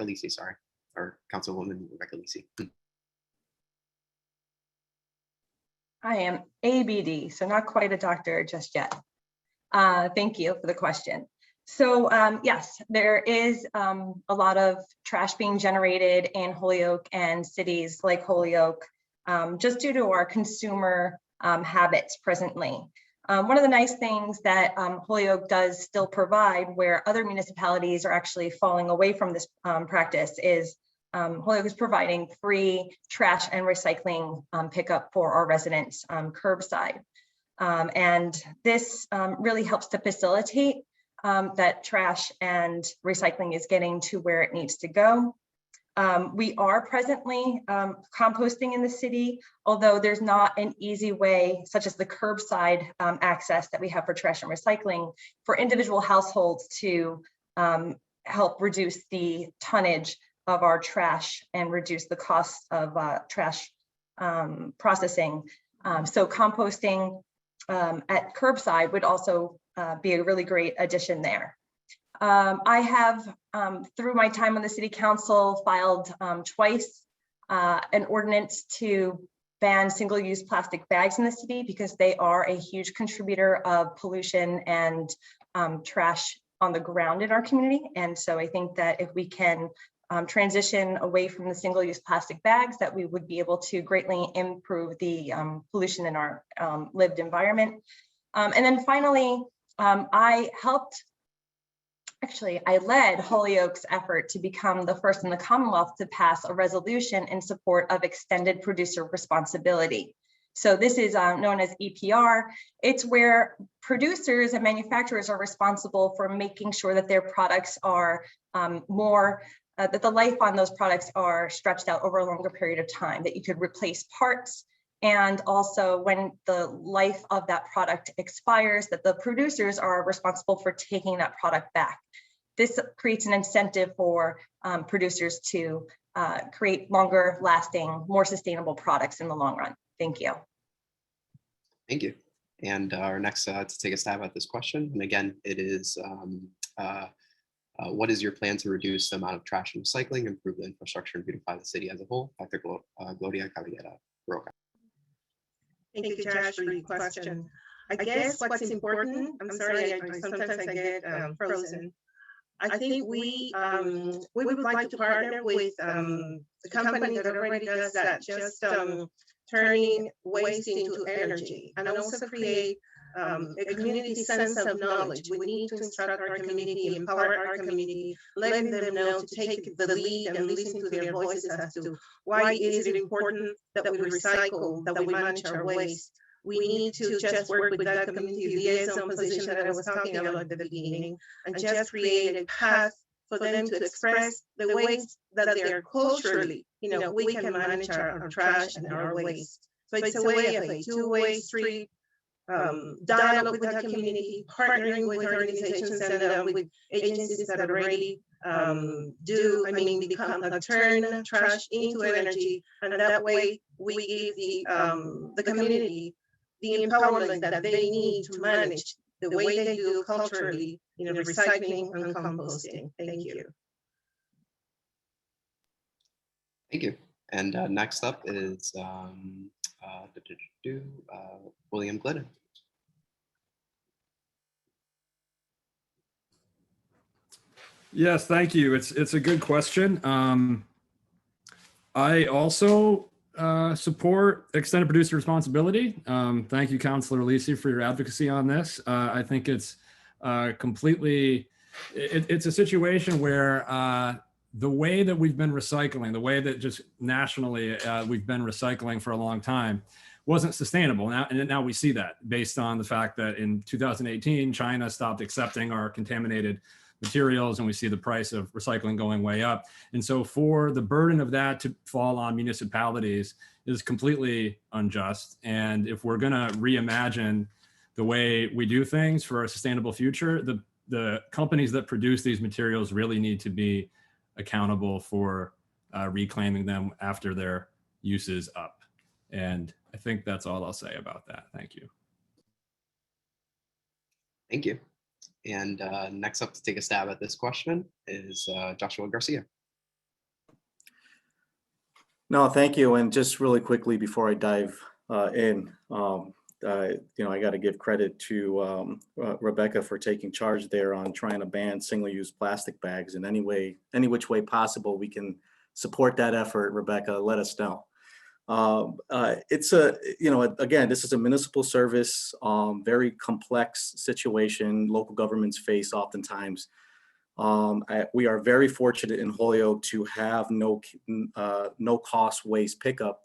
Lisi, sorry, or Councilwoman Rebecca Lisi. I am ABD, so not quite a doctor just yet. Thank you for the question. So yes, there is a lot of trash being generated in Holyoke and cities like Holyoke, just due to our consumer habits presently. One of the nice things that Holyoke does still provide, where other municipalities are actually falling away from this practice, is Holyoke is providing free trash and recycling pickup for our residents curbside. And this really helps to facilitate that trash and recycling is getting to where it needs to go. We are presently composting in the city, although there's not an easy way, such as the curbside access that we have for trash and recycling, for individual households to help reduce the tonnage of our trash and reduce the cost of trash processing. So composting at curbside would also be a really great addition there. I have, through my time on the city council, filed twice an ordinance to ban single-use plastic bags in the city because they are a huge contributor of pollution and trash on the ground in our community. And so I think that if we can transition away from the single-use plastic bags, that we would be able to greatly improve the pollution in our lived environment. And then finally, I led Holyoke's effort to become the first in the Commonwealth to pass a resolution in support of extended producer responsibility. So this is known as EPR. It's where producers and manufacturers are responsible for making sure that their products are that the life on those products are stretched out over a longer period of time, that you could replace parts. And also when the life of that product expires, that the producers are responsible for taking that product back. This creates an incentive for producers to create longer lasting, more sustainable products in the long run. Thank you. Thank you. And our next to take a stab at this question, and again, it is, what is your plan to reduce the amount of trash and recycling, improve the infrastructure, and beautify the city as a whole? Dr. Gloria Caballero, Roca. Thank you, Josh, for your question. I guess what's important, I'm sorry, sometimes I get frozen. I think we would like to partner with the company that already does that, just turning waste into energy, and also create a community sense of knowledge. We need to instruct our community, empower our community, letting them know to take the lead and listen to their voices as to why is it important that we recycle, that we manage our waste. We need to just work with that community liaison position that I was talking about at the beginning, and just create a path for them to express the ways that they're culturally, we can manage our trash and our waste. So it's a way of a two-way street, dialogue with our community, partnering with organizations and with agencies that already turn trash into energy, and that way we give the community the empowerment that they need to manage the way they do culturally, recycling and composting. Thank you. Thank you. And next up is William Glidden. Yes, thank you. It's a good question. I also support extended producer responsibility. Thank you, Councilor Lisi, for your advocacy on this. I think it's completely it's a situation where the way that we've been recycling, the way that just nationally we've been recycling for a long time wasn't sustainable. Now we see that based on the fact that in 2018, China stopped accepting our contaminated materials, and we see the price of recycling going way up. And so for the burden of that to fall on municipalities is completely unjust. And if we're gonna reimagine the way we do things for a sustainable future, the companies that produce these materials really need to be accountable for reclaiming them after their use is up. And I think that's all I'll say about that. Thank you. Thank you. And next up to take a stab at this question is Joshua Garcia. No, thank you. And just really quickly before I dive in, I got to give credit to Rebecca for taking charge there on trying to ban single-use plastic bags in any which way possible. We can support that effort. Rebecca, let us know. It's again, this is a municipal service, very complex situation local governments face oftentimes. We are very fortunate in Holyoke to have no cost waste pickup,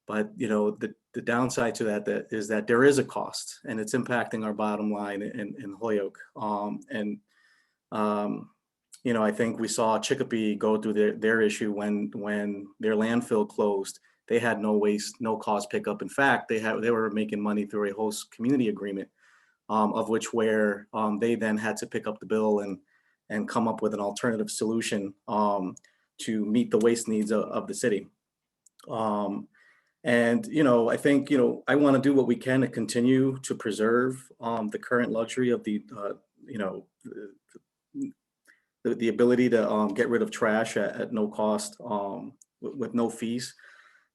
but the downside to that is that there is a cost, and it's impacting our bottom line in Holyoke. I think we saw Chicopee go through their issue when their landfill closed. They had no waste, no cost pickup. In fact, they were making money through a host community agreement, of which where they then had to pick up the bill and come up with an alternative solution to meet the waste needs of the city. I think I want to do what we can to continue to preserve the current luxury of the ability to get rid of trash at no cost with no fees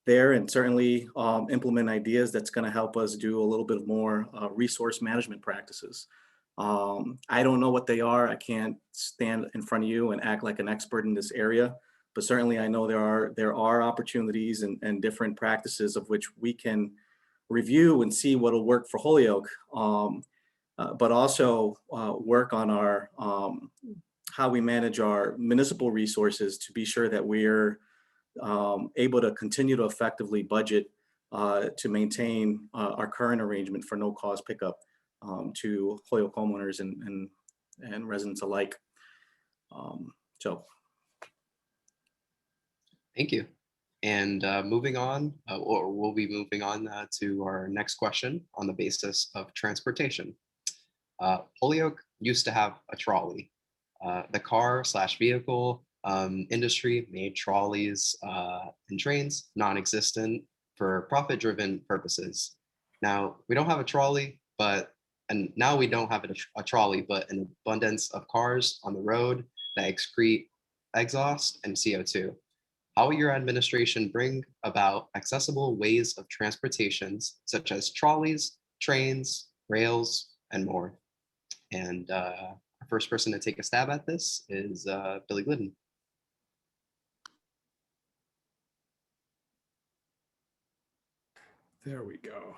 there, and certainly implement ideas that's going to help us do a little bit more resource management practices. I don't know what they are. I can't stand in front of you and act like an expert in this area, but certainly I know there are opportunities and different practices of which we can review and see what'll work for Holyoke, but also work on our how we manage our municipal resources to be sure that we're able to continue to effectively budget to maintain our current arrangement for no cost pickup to Holyoke homeowners and residents alike. Thank you. And moving on, or we'll be moving on to our next question on the basis of transportation. Holyoke used to have a trolley. The car/vehicle industry made trolleys and trains non-existent for profit-driven purposes. Now we don't have a trolley, and now we don't have a trolley, but an abundance of cars on the road that excrete exhaust and CO2. How will your administration bring about accessible ways of transportations such as trolleys, trains, rails, and more? And our first person to take a stab at this is Billy Glidden. There we go.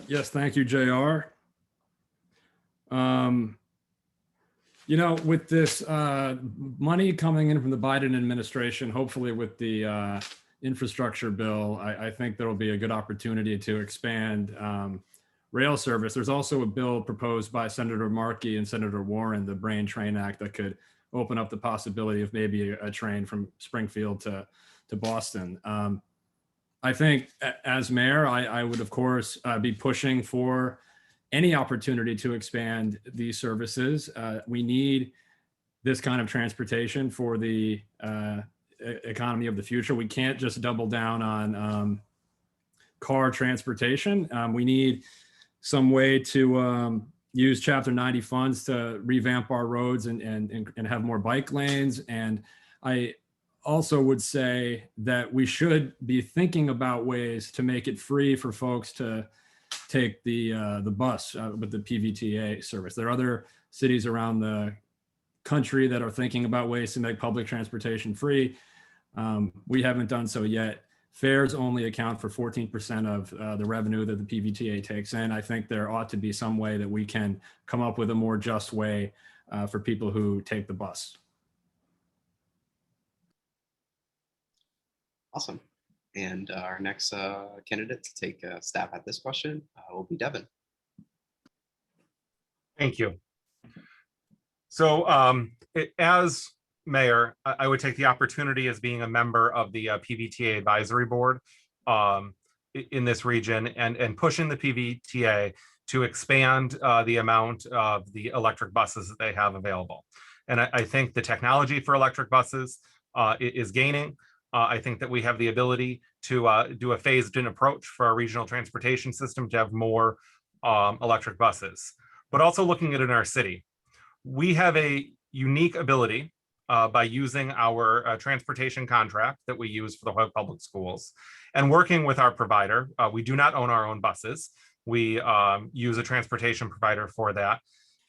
Yes, thank you, JR. With this money coming in from the Biden administration, hopefully with the infrastructure bill, I think there will be a good opportunity to expand rail service. There's also a bill proposed by Senator Markey and Senator Warren, the Brain Train Act, that could open up the possibility of maybe a train from Springfield to Boston. I think as mayor, I would, of course, be pushing for any opportunity to expand these services. We need this kind of transportation for the economy of the future. We can't just double down on car transportation. We need some way to use Chapter 90 funds to revamp our roads and have more bike lanes. And I also would say that we should be thinking about ways to make it free for folks to take the bus with the PVTA service. There are other cities around the country that are thinking about ways to make public transportation free. We haven't done so yet. Fares only account for 14% of the revenue that the PVTA takes in. I think there ought to be some way that we can come up with a more just way for people who take the bus. Awesome. And our next candidate to take a stab at this question will be Devin. Thank you. So as mayor, I would take the opportunity as being a member of the PVTA advisory board in this region and pushing the PVTA to expand the amount of the electric buses that they have available. And I think the technology for electric buses is gaining. I think that we have the ability to do a phased-in approach for our regional transportation system to have more electric buses. But also looking at it in our city, we have a unique ability by using our transportation contract that we use for the Holyoke Public Schools and working with our provider. We do not own our own buses. We use a transportation provider for that.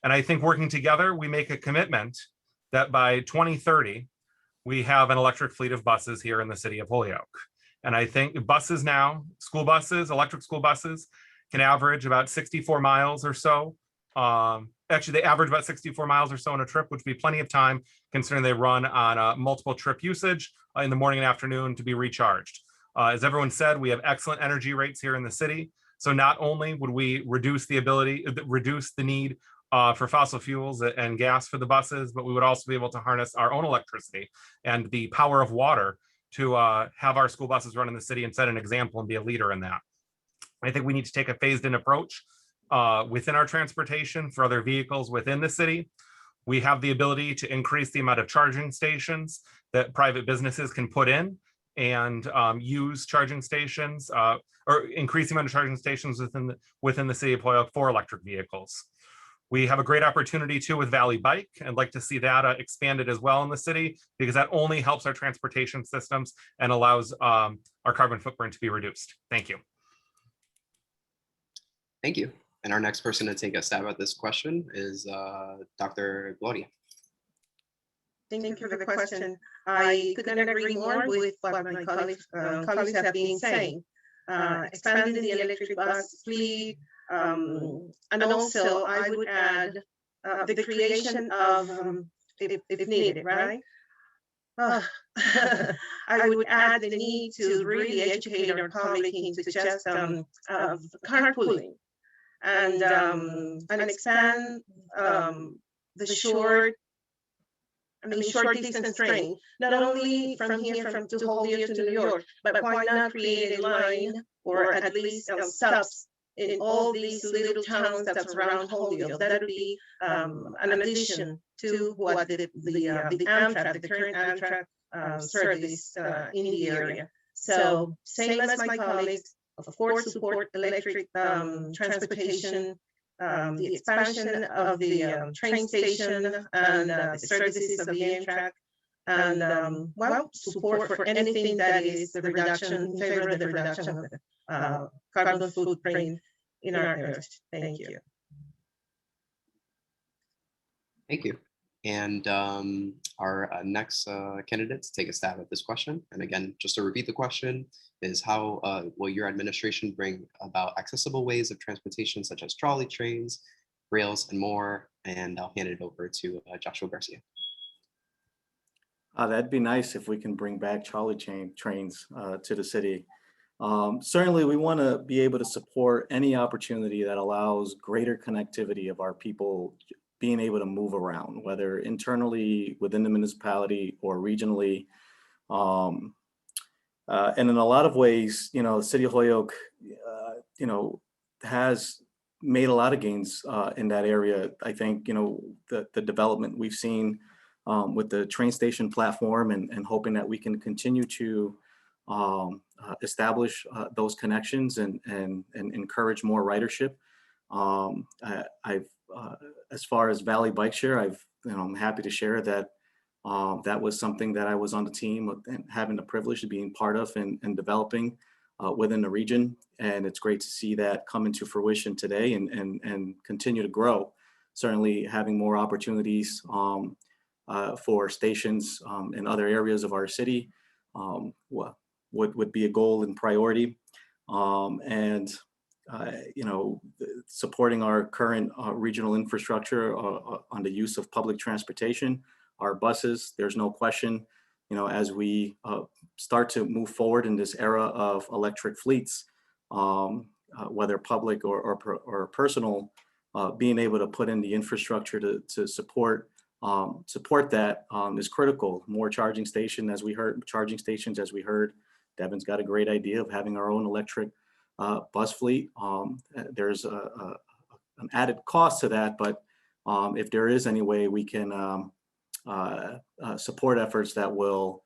And I think working together, we make a commitment that by 2030, we have an electric fleet of buses here in the city of Holyoke. And I think buses now, school buses, electric school buses, can average about 64 miles or so. Actually, they average about 64 miles or so on a trip, which would be plenty of time considering they run on multiple trip usage in the morning and afternoon to be recharged. As everyone said, we have excellent energy rates here in the city. So not only would we reduce the need for fossil fuels and gas for the buses, but we would also be able to harness our own electricity and the power of water to have our school buses run in the city and set an example and be a leader in that. I think we need to take a phased-in approach within our transportation for other vehicles within the city. We have the ability to increase the amount of charging stations that private businesses can put in and use charging stations or increase the amount of charging stations within the city of Holyoke for electric vehicles. We have a great opportunity too with Valley Bike. I'd like to see that expanded as well in the city because that only helps our transportation systems and allows our carbon footprint to be reduced. Thank you. Thank you. And our next person to take a stab at this question is Dr. Gloria. Thank you for the question. I couldn't agree more with what my colleagues have been saying. Expanding the electric bus fleet, and also I would add the creation of, if needed, right? I would add the need to really educate our public into just carpooling and expand the short distance train, not only from here to Holyoke to New York, but why not create a line or at least stops in all these little towns that surround Holyoke? That would be an addition to what the Amtrak, the current Amtrak service in the area. So same as my colleagues, of course, support electric transportation, the expansion of the train station and the services of the Amtrak, and well, support for anything that is the reduction, in favor of the reduction of the carbon footprint in our earth. Thank you. Thank you. And our next candidate to take a stab at this question, and again, just to repeat the question, is how will your administration bring about accessible ways of transportation such as trolley trains, rails, and more? And I'll hand it over to Joshua Garcia. That'd be nice if we can bring back trolley trains to the city. Certainly, we want to be able to support any opportunity that allows greater connectivity of our people being able to move around, whether internally within the municipality or regionally. And in a lot of ways, you know, the city of Holyoke, you know, has made a lot of gains in that area. I think, you know, the development we've seen with the train station platform and hoping that we can continue to establish those connections and encourage more ridership. As far as Valley Bike Share, I'm happy to share that that was something that I was on the team and having the privilege of being part of and developing within the region. And it's great to see that come into fruition today and continue to grow. Certainly having more opportunities for stations in other areas of our city would be a goal and priority. And supporting our current regional infrastructure on the use of public transportation, our buses. There's no question, as we start to move forward in this era of electric fleets, whether public or personal, being able to put in the infrastructure to support that is critical. More charging stations, as we heard. Devin's got a great idea of having our own electric bus fleet. There's an added cost to that, but if there is any way we can support efforts that will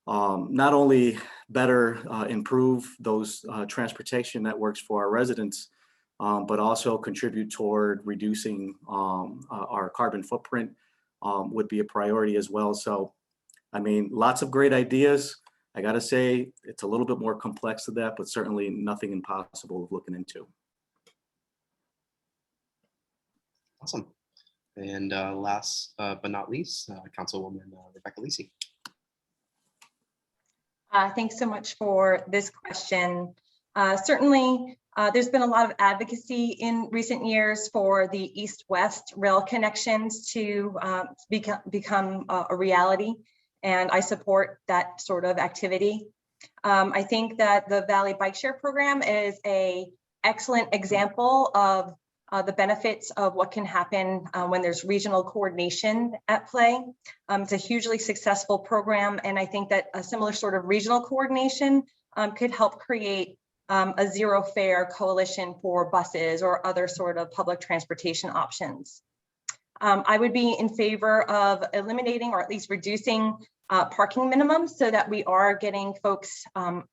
not only better improve those transportation networks for our residents, but also contribute toward reducing our carbon footprint would be a priority as well. So, I mean, lots of great ideas. I gotta say, it's a little bit more complex than that, but certainly nothing impossible of looking into. Awesome. And last but not least, Councilwoman Rebecca Lisi. Thanks so much for this question. Certainly, there's been a lot of advocacy in recent years for the east-west rail connections to become a reality, and I support that sort of activity. I think that the Valley Bike Share program is an excellent example of the benefits of what can happen when there's regional coordination at play. It's a hugely successful program, and I think that a similar sort of regional coordination could help create a zero fare coalition for buses or other sort of public transportation options. I would be in favor of eliminating or at least reducing parking minimums so that we are getting folks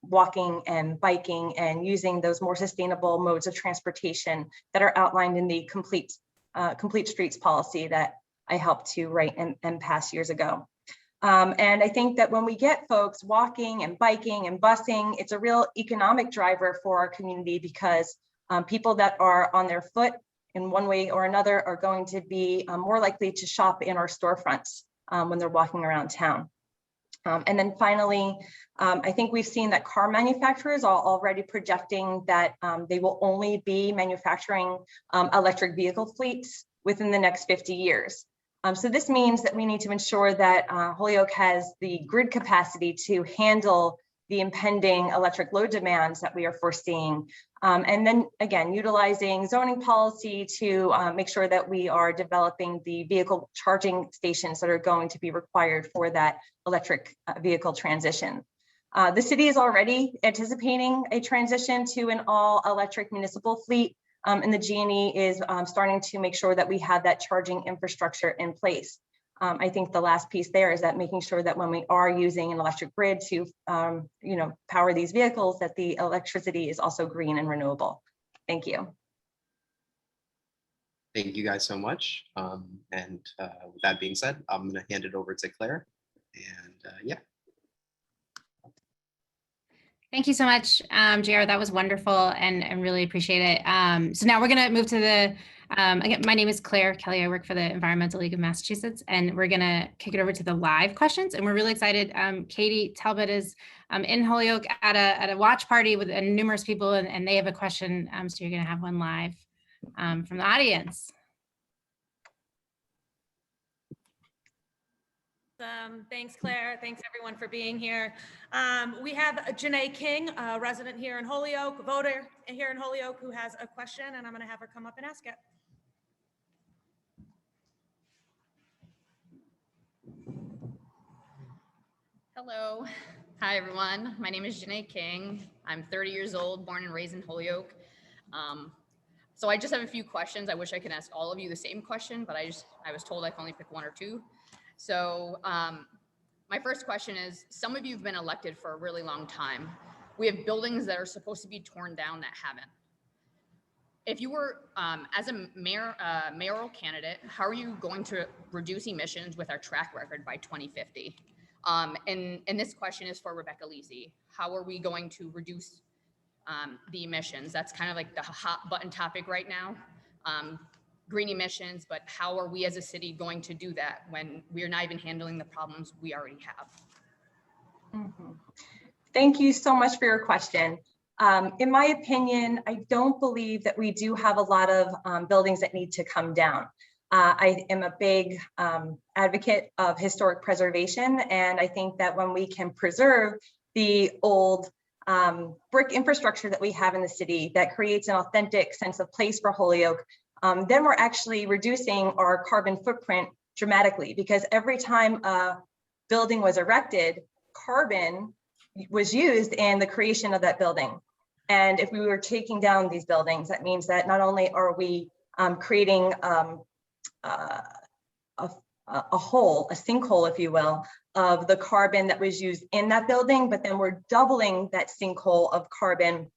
walking and biking and using those more sustainable modes of transportation that are outlined in the complete streets policy that I helped to write and pass years ago. And I think that when we get folks walking and biking and busing, it's a real economic driver for our community because people that are on their foot in one way or another are going to be more likely to shop in our storefronts when they're walking around town. And then finally, I think we've seen that car manufacturers are already projecting that they will only be manufacturing electric vehicle fleets within the next 50 years. So this means that we need to ensure that Holyoke has the grid capacity to handle the impending electric load demands that we are foreseeing. And then again, utilizing zoning policy to make sure that we are developing the vehicle charging stations that are going to be required for that electric vehicle transition. The city is already anticipating a transition to an all electric municipal fleet. And the G&E is starting to make sure that we have that charging infrastructure in place. I think the last piece there is that making sure that when we are using an electric grid to power these vehicles, that the electricity is also green and renewable. Thank you. Thank you guys so much. And with that being said, I'm going to hand it over to Claire. And yeah. Thank you so much, JR. That was wonderful and really appreciate it. So now we're going to move to the, again, my name is Claire Kelly. I work for the Environmental League of Massachusetts, and we're going to kick it over to the live questions. And we're really excited. Katie Talbot is in Holyoke at a watch party with numerous people, and they have a question. So you're going to have one live from the audience. Thanks, Claire. Thanks, everyone, for being here. We have Janae King, a resident here in Holyoke, a voter here in Holyoke, who has a question, and I'm going to have her come up and ask it. Hello. Hi, everyone. My name is Janae King. I'm 30 years old, born and raised in Holyoke. So I just have a few questions. I wish I could ask all of you the same question, but I was told I can only pick one or two. So my first question is, some of you have been elected for a really long time. We have buildings that are supposed to be torn down that haven't. If you were, as a mayoral candidate, how are you going to reduce emissions with our track record by 2050? And this question is for Rebecca Lisi. How are we going to reduce the emissions? That's kind of like the hot button topic right now. Green emissions, but how are we as a city going to do that when we're not even handling the problems we already have? Thank you so much for your question. In my opinion, I don't believe that we do have a lot of buildings that need to come down. I am a big advocate of historic preservation, and I think that when we can preserve the old brick infrastructure that we have in the city that creates an authentic sense of place for Holyoke, then we're actually reducing our carbon footprint dramatically, because every time a building was erected, carbon was used in the creation of that building. And if we were taking down these buildings, that means that not only are we creating a hole, a sinkhole, if you will, of the carbon that was used in that building, but then we're doubling that sinkhole of carbon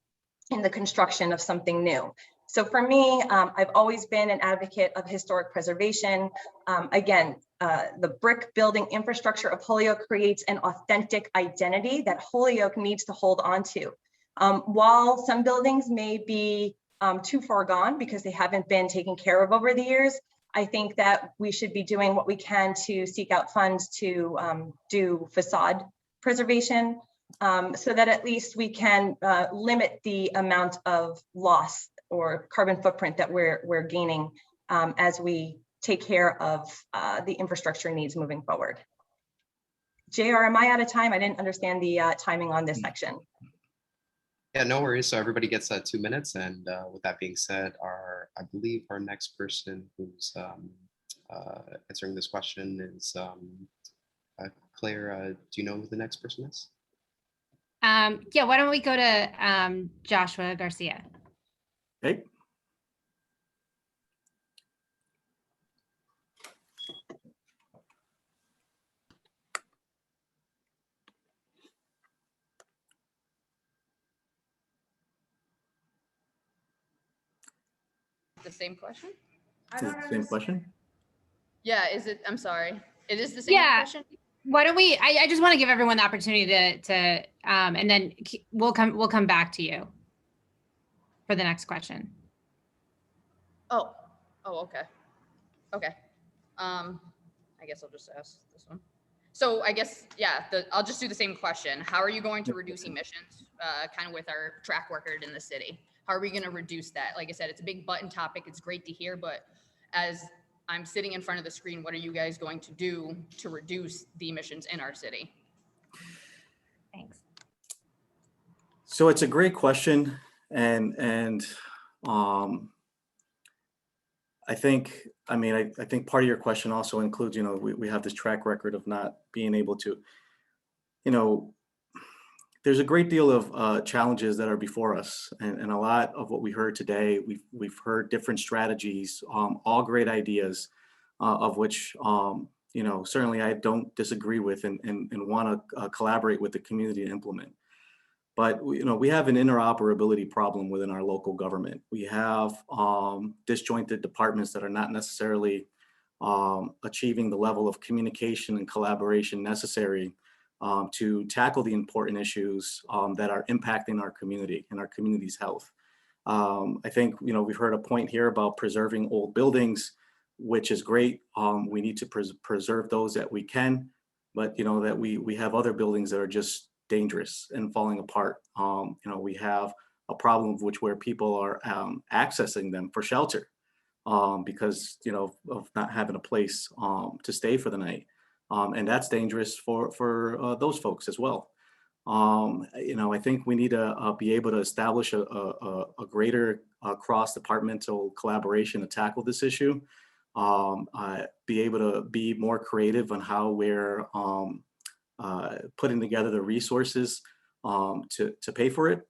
in the construction of something new. So for me, I've always been an advocate of historic preservation. Again, the brick building infrastructure of Holyoke creates an authentic identity that Holyoke needs to hold on to. While some buildings may be too far gone because they haven't been taken care of over the years, I think that we should be doing what we can to seek out funds to do facade preservation, so that at least we can limit the amount of loss or carbon footprint that we're gaining as we take care of the infrastructure needs moving forward. JR, am I out of time? I didn't understand the timing on this section. Yeah, no worries. So everybody gets 2 minutes. And with that being said, I believe our next person who's answering this question is Claire. Do you know who the next person is? Yeah, why don't we go to Joshua Garcia? Okay. The same question? Is it the same question? Yeah, is it? I'm sorry. It is the same Yeah. question? Why don't we, I just want to give everyone the opportunity to and then we'll come back to you for the next question. Oh, okay. Okay. I guess I'll just ask this one. So I guess, yeah, I'll just do the same question. How are you going to reduce emissions, kind of with our track record in the city? How are we going to reduce that? Like I said, it's a big button topic. It's great to hear, but as I'm sitting in front of the screen, what are you guys going to do to reduce the emissions in our city? Thanks. So it's a great question, and I think part of your question also includes, we have this track record of not being able to, there's a great deal of challenges that are before us, and a lot of what we heard today, we've heard different strategies, all great ideas, of which certainly I don't disagree with and want to collaborate with the community to implement. But we have an interoperability problem within our local government. We have disjointed departments that are not necessarily achieving the level of communication and collaboration necessary to tackle the important issues that are impacting our community and our community's health. I think we've heard a point here about preserving old buildings, which is great. We need to preserve those that we can, but that we have other buildings that are just dangerous and falling apart. We have a problem of where people are accessing them for shelter because of not having a place to stay for the night. And that's dangerous for those folks as well. I think we need to be able to establish a greater cross-departmental collaboration to tackle this issue. Be able to be more creative on how we're putting together the resources to pay for it,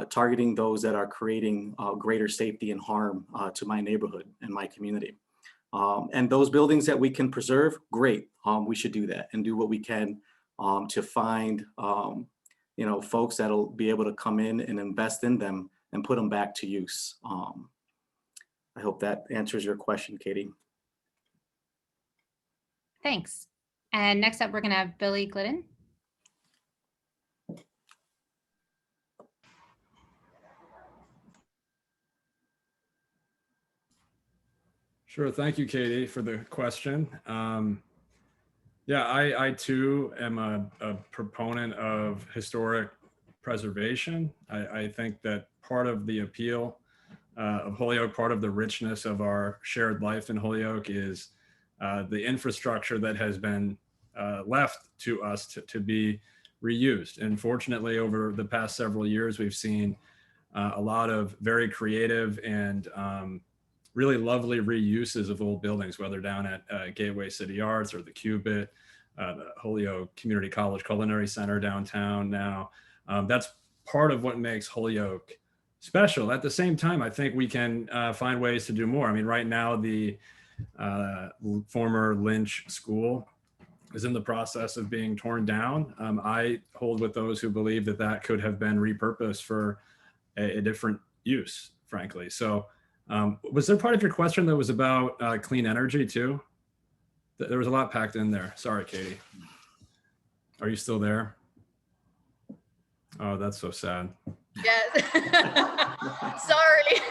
targeting those that are creating greater safety and harm to my neighborhood and my community. And those buildings that we can preserve, great. We should do that and do what we can to find folks that'll be able to come in and invest in them and put them back to use. I hope that answers your question, Katie. Thanks. And next up, we're going to have Billy Glidden. Sure. Thank you, Katie, for the question. Yeah, I too am a proponent of historic preservation. I think that part of the appeal of Holyoke, part of the richness of our shared life in Holyoke is the infrastructure that has been left to us to be reused. And fortunately, over the past several years, we've seen a lot of very creative and really lovely reuses of old buildings, whether down at Gateway City Arts or the Cubit, the Holyoke Community College Culinary Center downtown now. That's part of what makes Holyoke special. At the same time, I think we can find ways to do more. I mean, right now, the former Lynch School is in the process of being torn down. I hold with those who believe that that could have been repurposed for a different use, frankly. So was there part of your question that was about clean energy too? There was a lot packed in there. Sorry, Katie. Are you still there? Oh, that's so sad. Yes. Sorry.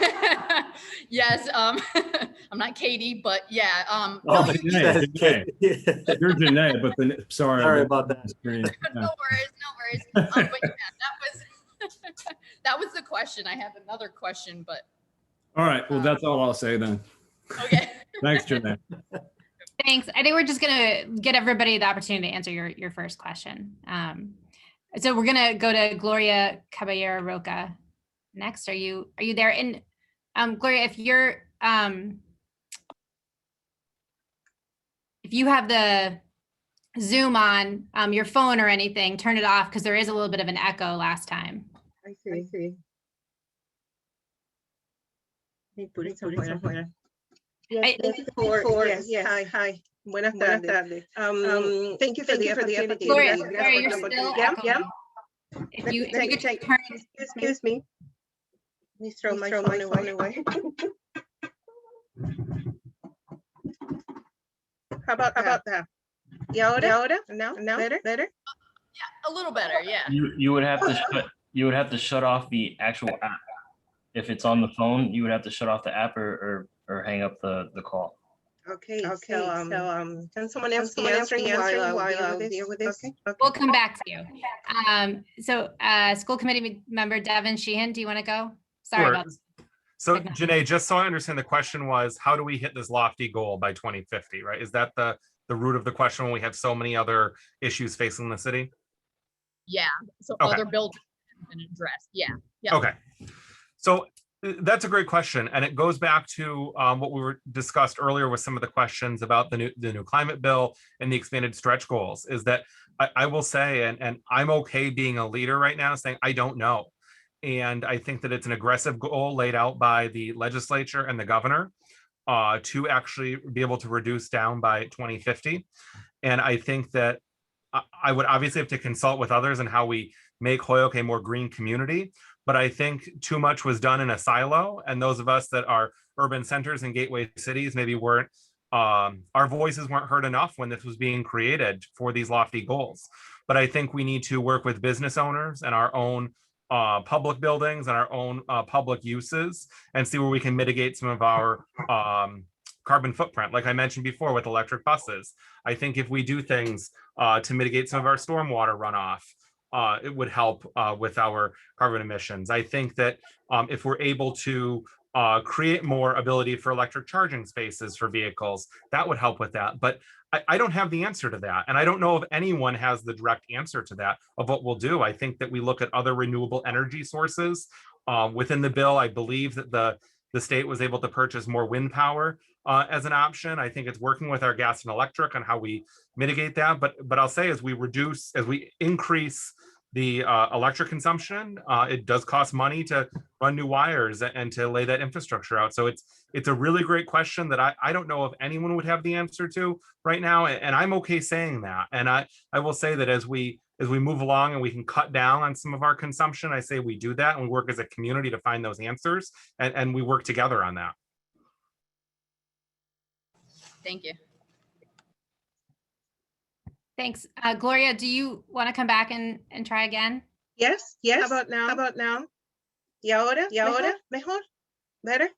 Yes. I'm not Katie, but yeah. Oh, No, Janae. You're Janae, but then sorry about that. Screen. Yeah. No worries. But yeah, that was the question. I have another question, but. All right. Well, that's all I'll say then. Okay. Thanks, Janae. Thanks. I think we're just gonna get everybody the opportunity to answer your first question. So we're gonna go to Gloria Caballero Roca next. Are you there? And Gloria, if you're if you have the Zoom on your phone or anything, turn it off because there is a little bit of an echo last time. I see. Put it somewhere. Yes, hi. Buenas tardes. Thank you for the opportunity. Gloria, you're still echoing. If you could turn, Excuse me. Let me throw my phone away. How about that? ¿Y ahora? No? Better? Yeah, a little better. Yeah. You would have to shut off the actual app. If it's on the phone, you would have to shut off the app or hang up the call. Okay. So can someone else answer while I deal with this? Okay. we'll come back to you. So school committee member Devin Sheehan, do you want to go? Sorry Sure. about this. So Janae, just so I understand, the question was, how do we hit this lofty goal by 2050, right? Is that the root of the question when we have so many other issues facing the city? Yeah. So Okay. other buildings have been addressed. Yeah. Okay. So that's a great question. And it goes back to what we were discussed earlier with some of the questions about the new climate bill and the expanded stretch goals, is that I will say, and I'm okay being a leader right now, saying I don't know. And I think that it's an aggressive goal laid out by the legislature and the governor to actually be able to reduce down by 2050. And I think that I would obviously have to consult with others on how we make Holyoke a more green community. But I think too much was done in a silo, and those of us that are urban centers and gateway cities maybe weren't, our voices weren't heard enough when this was being created for these lofty goals. But I think we need to work with business owners and our own public buildings and our own public uses and see where we can mitigate some of our carbon footprint. Like I mentioned before with electric buses, I think if we do things to mitigate some of our stormwater runoff, it would help with our carbon emissions. I think that if we're able to create more ability for electric charging spaces for vehicles, that would help with that. But I don't have the answer to that. And I don't know if anyone has the direct answer to that of what we'll do. I think that we look at other renewable energy sources. Within the bill, I believe that the state was able to purchase more wind power as an option. I think it's working with our gas and electric on how we mitigate that. But I'll say as we increase the electric consumption, it does cost money to run new wires and to lay that infrastructure out. So it's a really great question that I don't know if anyone would have the answer to right now. And I'm okay saying that. And I will say that as we move along and we can cut down on some of our consumption, I say we do that and we work as a community to find those answers and we work together on that. Thank you. Thanks. Gloria, do you want to come back and try again? Yes. How about now? ¿Y ahora? Mejor? Better?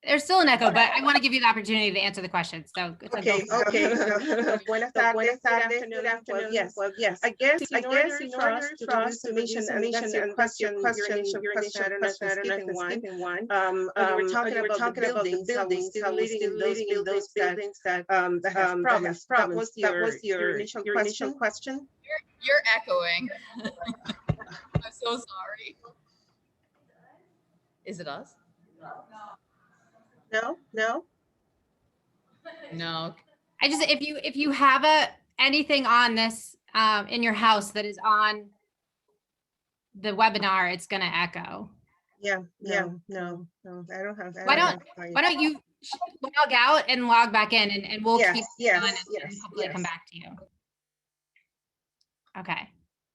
There's still an echo, but I want to give you the opportunity to answer the question. So go Okay, for it. okay. Buenas tardes, good afternoon. Well, yes. I guess in order for us to do this submission, and that's your question, your initial question, I don't know if I'm skipping one. When you were talking about the buildings, how we still living in those buildings that have problems. That was your initial question? You're echoing. I'm so sorry. Is it us? No? No. If you have anything on this in your house that is on the webinar, it's going to echo. Yeah, no, I don't have. Why don't you log out and log back in, and we'll keep going and hopefully come back to you. Okay,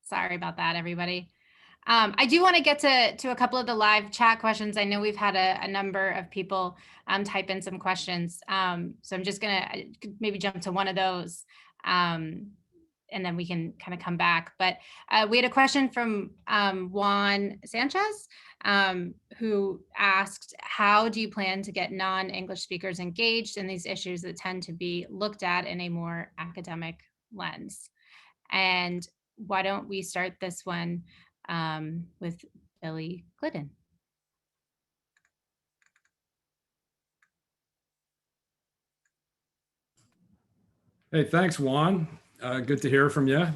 sorry about that, everybody. I do want to get to a couple of the live chat questions. I know we've had a number of people type in some questions. So I'm just gonna maybe jump to one of those and then we can kind of come back. But we had a question from Juan Sanchez, who asked, how do you plan to get non-English speakers engaged in these issues that tend to be looked at in a more academic lens? And why don't we start this one with Billy Glidden. Hey, thanks, Juan. Good to hear from you.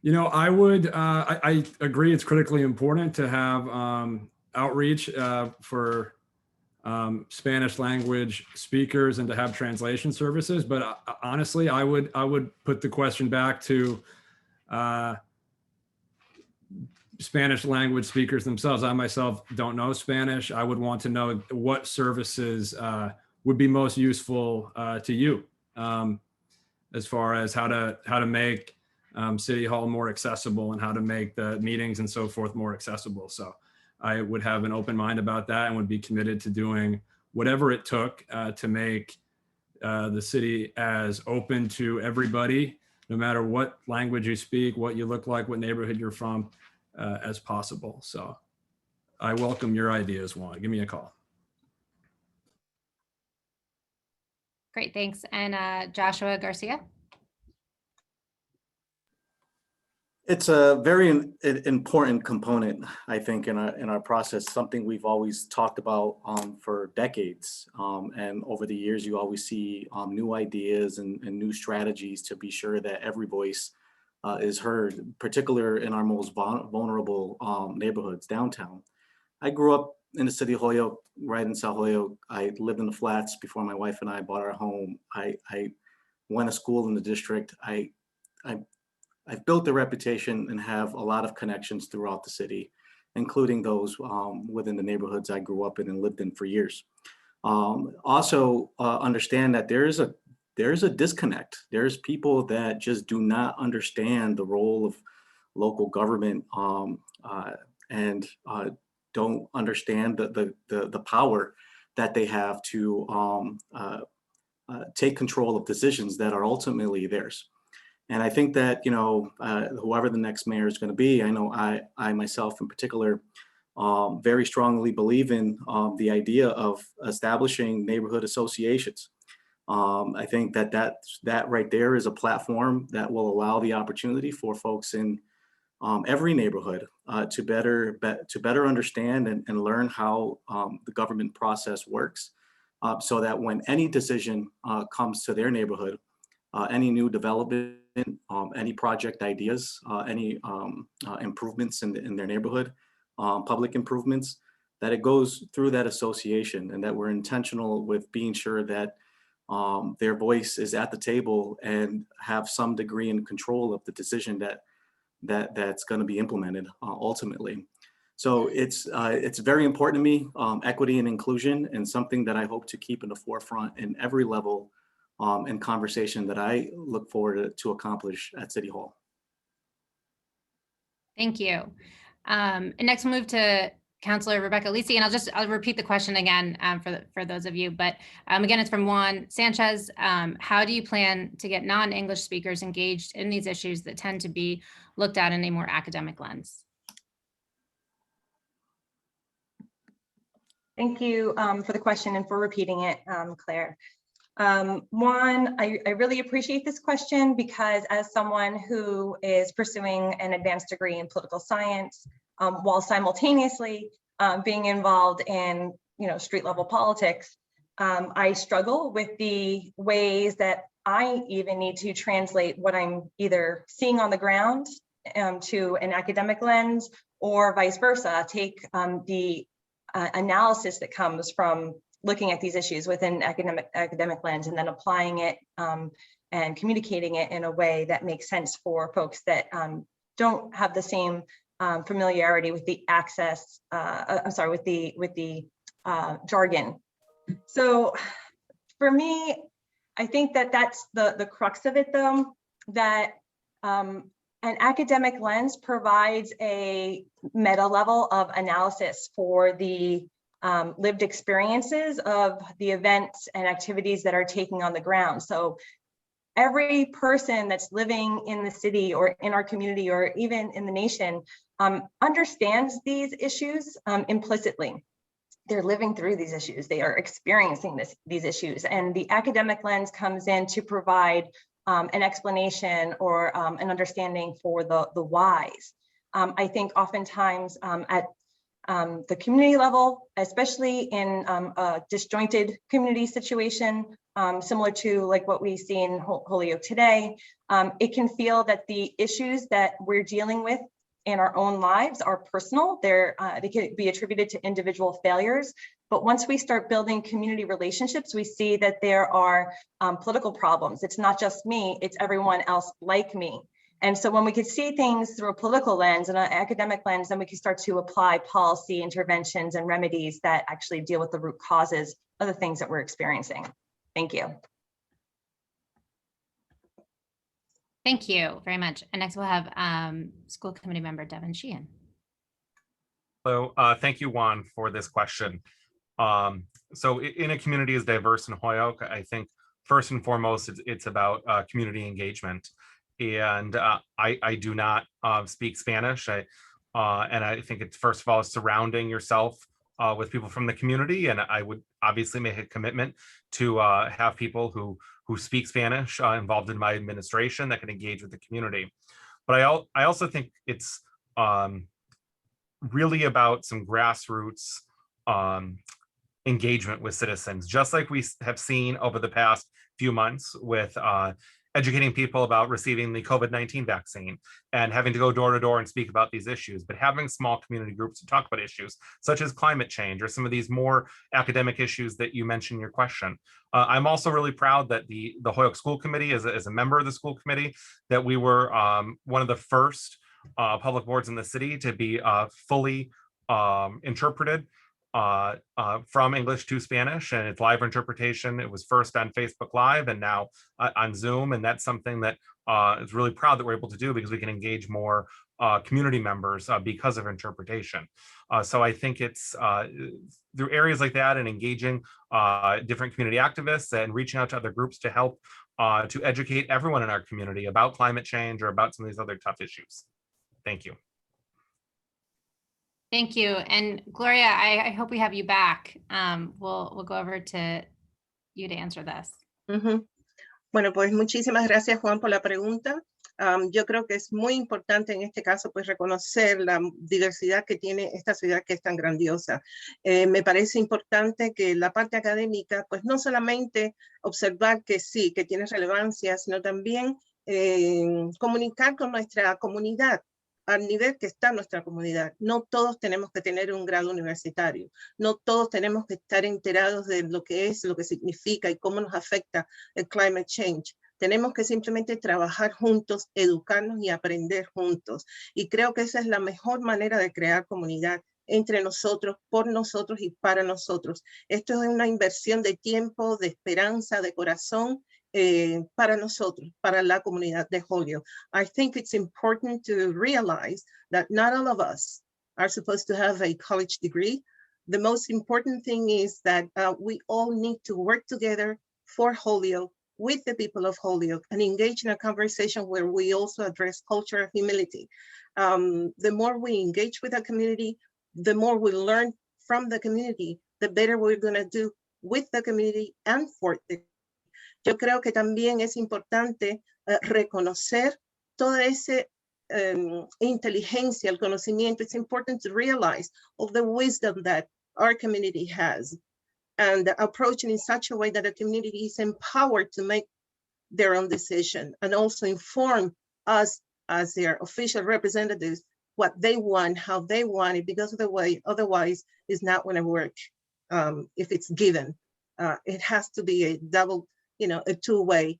You know, I agree it's critically important to have outreach for Spanish language speakers and to have translation services. But honestly, I would put the question back to Spanish language speakers themselves. I myself don't know Spanish. I would want to know what services would be most useful to you as far as how to make City Hall more accessible and how to make the meetings and so forth more accessible. So I would have an open mind about that and would be committed to doing whatever it took to make the city as open to everybody, no matter what language you speak, what you look like, what neighborhood you're from, as possible. So I welcome your ideas, Juan. Give me a call. Great, thanks. And Joshua Garcia. It's a very important component, I think, in our process, something we've always talked about for decades. And over the years, you always see new ideas and new strategies to be sure that every voice is heard, particularly in our most vulnerable neighborhoods downtown. I grew up in the city of Holyoke, right in South Holyoke. I lived in the flats before my wife and I bought our home. I went to school in the district. I've built a reputation and have a lot of connections throughout the city, including those within the neighborhoods I grew up in and lived in for years. Also understand that there's a disconnect. There's people that just do not understand the role of local government and don't understand the power that they have to take control of decisions that are ultimately theirs. And I think that, you know, whoever the next mayor is going to be, I know I myself in particular very strongly believe in the idea of establishing neighborhood associations. I think that right there is a platform that will allow the opportunity for folks in every neighborhood to better understand and learn how the government process works, so that when any decision comes to their neighborhood, any new development, any project ideas, any improvements in their neighborhood, public improvements, that it goes through that association and that we're intentional with being sure that their voice is at the table and have some degree in control of the decision that's going to be implemented ultimately. So it's very important to me, equity and inclusion, and something that I hope to keep in the forefront in every level and conversation that I look forward to accomplish at City Hall. Thank you. And next we'll move to Councilor Rebecca Lisi, and I'll repeat the question again for those of you, but again, it's from Juan Sanchez. How do you plan to get non-English speakers engaged in these issues that tend to be looked at in a more academic lens? Thank you for the question and for repeating it, Claire. One, I really appreciate this question because as someone who is pursuing an advanced degree in political science, while simultaneously being involved in street level politics, I struggle with the ways that I even need to translate what I'm either seeing on the ground to an academic lens, or vice versa, take the analysis that comes from looking at these issues with an academic lens and then applying it and communicating it in a way that makes sense for folks that don't have the same familiarity with the access, with the jargon. So for me, I think that that's the crux of it though, that an academic lens provides a meta level of analysis for the lived experiences of the events and activities that are taking on the ground. So every person that's living in the city or in our community or even in the nation understands these issues implicitly. They're living through these issues. They are experiencing these issues. And the academic lens comes in to provide an explanation or an understanding for the whys. I think oftentimes at the community level, especially in a disjointed community situation, similar to like what we see in Holyoke today, it can feel that the issues that we're dealing with in our own lives are personal. They can be attributed to individual failures. But once we start building community relationships, we see that there are political problems. It's not just me, it's everyone else like me. And so when we could see things through a political lens and an academic lens, then we can start to apply policy interventions and remedies that actually deal with the root causes of the things that we're experiencing. Thank you. Thank you very much. And next we'll have school committee member Devin Sheehan. So thank you, Juan, for this question. So in a community as diverse in Holyoke, I think first and foremost, it's about community engagement. And I do not speak Spanish. And I think it's first of all surrounding yourself with people from the community. And I would obviously make a commitment to have people who speak Spanish involved in my administration that can engage with the community. But I also think it's really about some grassroots engagement with citizens, just like we have seen over the past few months with educating people about receiving the COVID-19 vaccine and having to go door to door and speak about these issues, but having small community groups to talk about issues such as climate change or some of these more academic issues that you mentioned in your question. I'm also really proud that the Holyoke School Committee, as a member of the school committee, that we were one of the first public boards in the city to be fully interpreted from English to Spanish, and it's live interpretation. It was first on Facebook Live and now on Zoom, and that's something that is really proud that we're able to do because we can engage more community members because of interpretation. So I think it's through areas like that and engaging different community activists and reaching out to other groups to help to educate everyone in our community about climate change or about some of these other tough issues. Thank you. Thank you. And Gloria, I hope we have you back. We'll go over to you to answer this. Bueno, pues muchísimas gracias, Juan, por la pregunta. Yo creo que es muy importante en este caso pues reconocer la diversidad que tiene esta ciudad que es tan grandiosa. Me parece importante que la parte académica pues no solamente observar que sí, que tiene relevancia, sino también comunicar con nuestra comunidad al nivel que está nuestra comunidad. No todos tenemos que tener un grado universitario, no todos tenemos que estar enterados de lo que es, lo que significa y cómo nos afecta el climate change. Tenemos que simplemente trabajar juntos, educarnos y aprender juntos. Y creo que esa es la mejor manera de crear comunidad entre nosotros, por nosotros y para nosotros. Esto es una inversión de tiempo, de esperanza, de corazón, para nosotros, para la comunidad de Holyoke. I think it's important to realize that not all of us are supposed to have a college degree. The most important thing is that we all need to work together for Holyoke, with the people of Holyoke, and engage in a conversation where we also address cultural humility. The more we engage with the community, the more we learn from the community, the better we're going to do with the community and for the community. Yo creo que también es importante reconocer toda esa inteligencia, el conocimiento. It's important to realize of the wisdom that our community has and approaching in such a way that the community is empowered to make their own decision and also inform us as their official representatives what they want, how they want it, because of the way, otherwise it's not going to work if it's given. It has to be a double, a two-way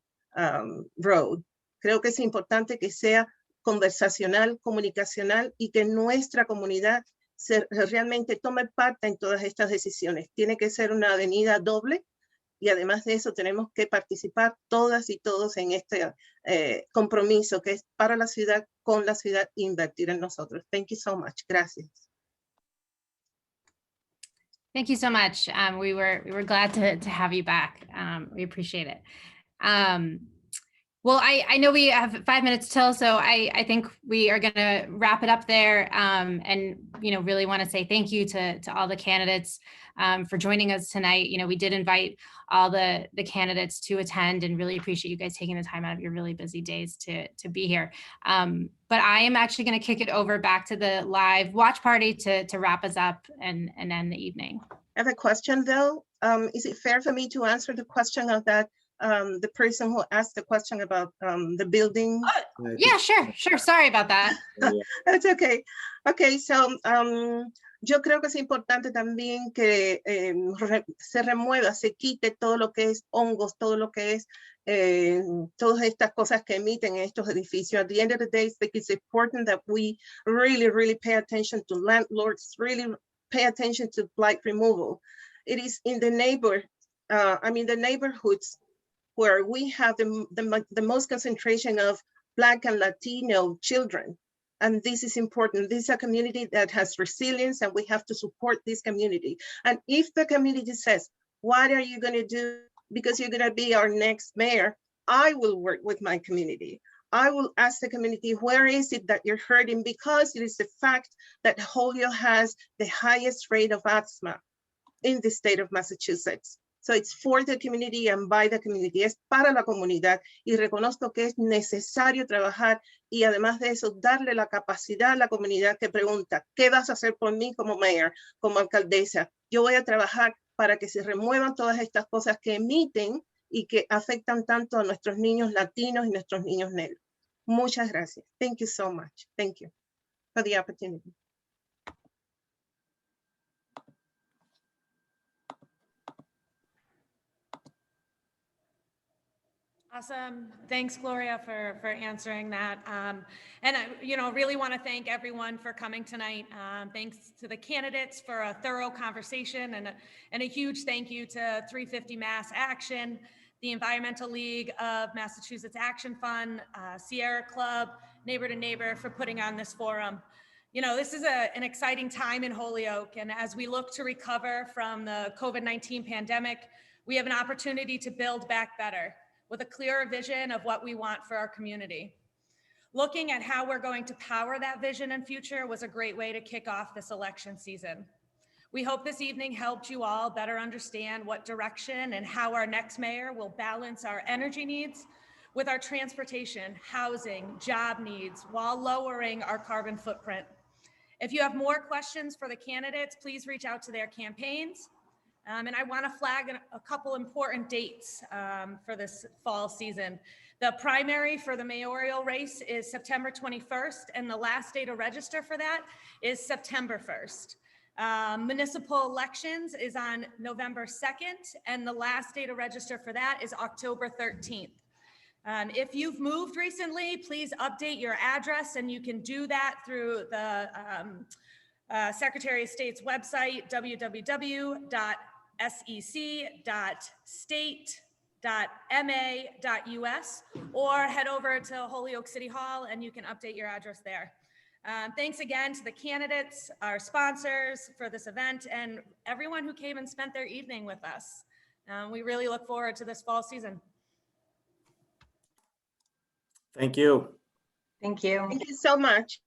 road. Creo que es importante que sea conversacional, comunicacional y que nuestra comunidad realmente tome parte en todas estas decisiones. Tiene que ser una avenida doble y además de eso tenemos que participar todas y todos en este compromiso que es para la ciudad, con la ciudad, invertir en nosotros. Thank you so much. Gracias. Thank you so much. We were glad to have you back. We appreciate it. Well, I know we have 5 minutes till, so I think we are going to wrap it up there. And really want to say thank you to all the candidates for joining us tonight. We did invite all the candidates to attend, and really appreciate you guys taking the time out of your really busy days to be here. But I am actually going to kick it over back to the live watch party to wrap us up and end the evening. I have a question though. Is it fair for me to answer the question of that? The person who asked the question about the building. Yeah, sure. Sorry about that. That's okay. Okay, so yo creo que es importante también que se remueva, se quite todo lo que es hongos, todo lo que es todas estas cosas que emiten en estos edificios. At the end of the day, I think it's important that we really pay attention to landlords, really pay attention to blight removal. It is in the the neighborhoods where we have the most concentration of Black and Latino children. And this is important. This is a community that has resilience, and we have to support this community. And if the community says, what are you going to do? Because you're going to be our next mayor, I will work with my community. I will ask the community, where is it that you're hurting? Because it is the fact that Holyoke has the highest rate of asthma in the state of Massachusetts. So it's for the community and by the community. Es para la comunidad y reconozco que es necesario trabajar y además de eso darle la capacidad a la comunidad que pregunta, ¿qué vas a hacer por mí como mayor, como alcaldesa? Yo voy a trabajar para que se remuevan todas estas cosas que emiten y que afectan tanto a nuestros niños latinos y nuestros niños negros. Muchas gracias. Thank you so much. Thank you for the opportunity. Awesome. Thanks, Gloria, for answering that. And I, really want to thank everyone for coming tonight. Thanks to the candidates for a thorough conversation, and a huge thank you to 350 Mass Action, the Environmental League of Massachusetts Action Fund, Sierra Club, Neighbor to Neighbor for putting on this forum. This is an exciting time in Holyoke, and as we look to recover from the COVID-19 pandemic, we have an opportunity to build back better, with a clearer vision of what we want for our community. Looking at how we're going to power that vision and future was a great way to kick off this election season. We hope this evening helped you all better understand what direction and how our next mayor will balance our energy needs with our transportation, housing, job needs, while lowering our carbon footprint. If you have more questions for the candidates, please reach out to their campaigns. And I want to flag a couple important dates for this fall season. The primary for the mayoral race is September 21st, and the last day to register for that is September 1st. Municipal elections is on November 2nd, and the last day to register for that is October 13th. If you've moved recently, please update your address, and you can do that through the Secretary of State's website, www.sec.state.ma.us, or head over to Holyoke City Hall and you can update your address there. Thanks again to the candidates, our sponsors for this event, and everyone who came and spent their evening with us. We really look forward to this fall season. Thank you. Thank you. Thank you so much.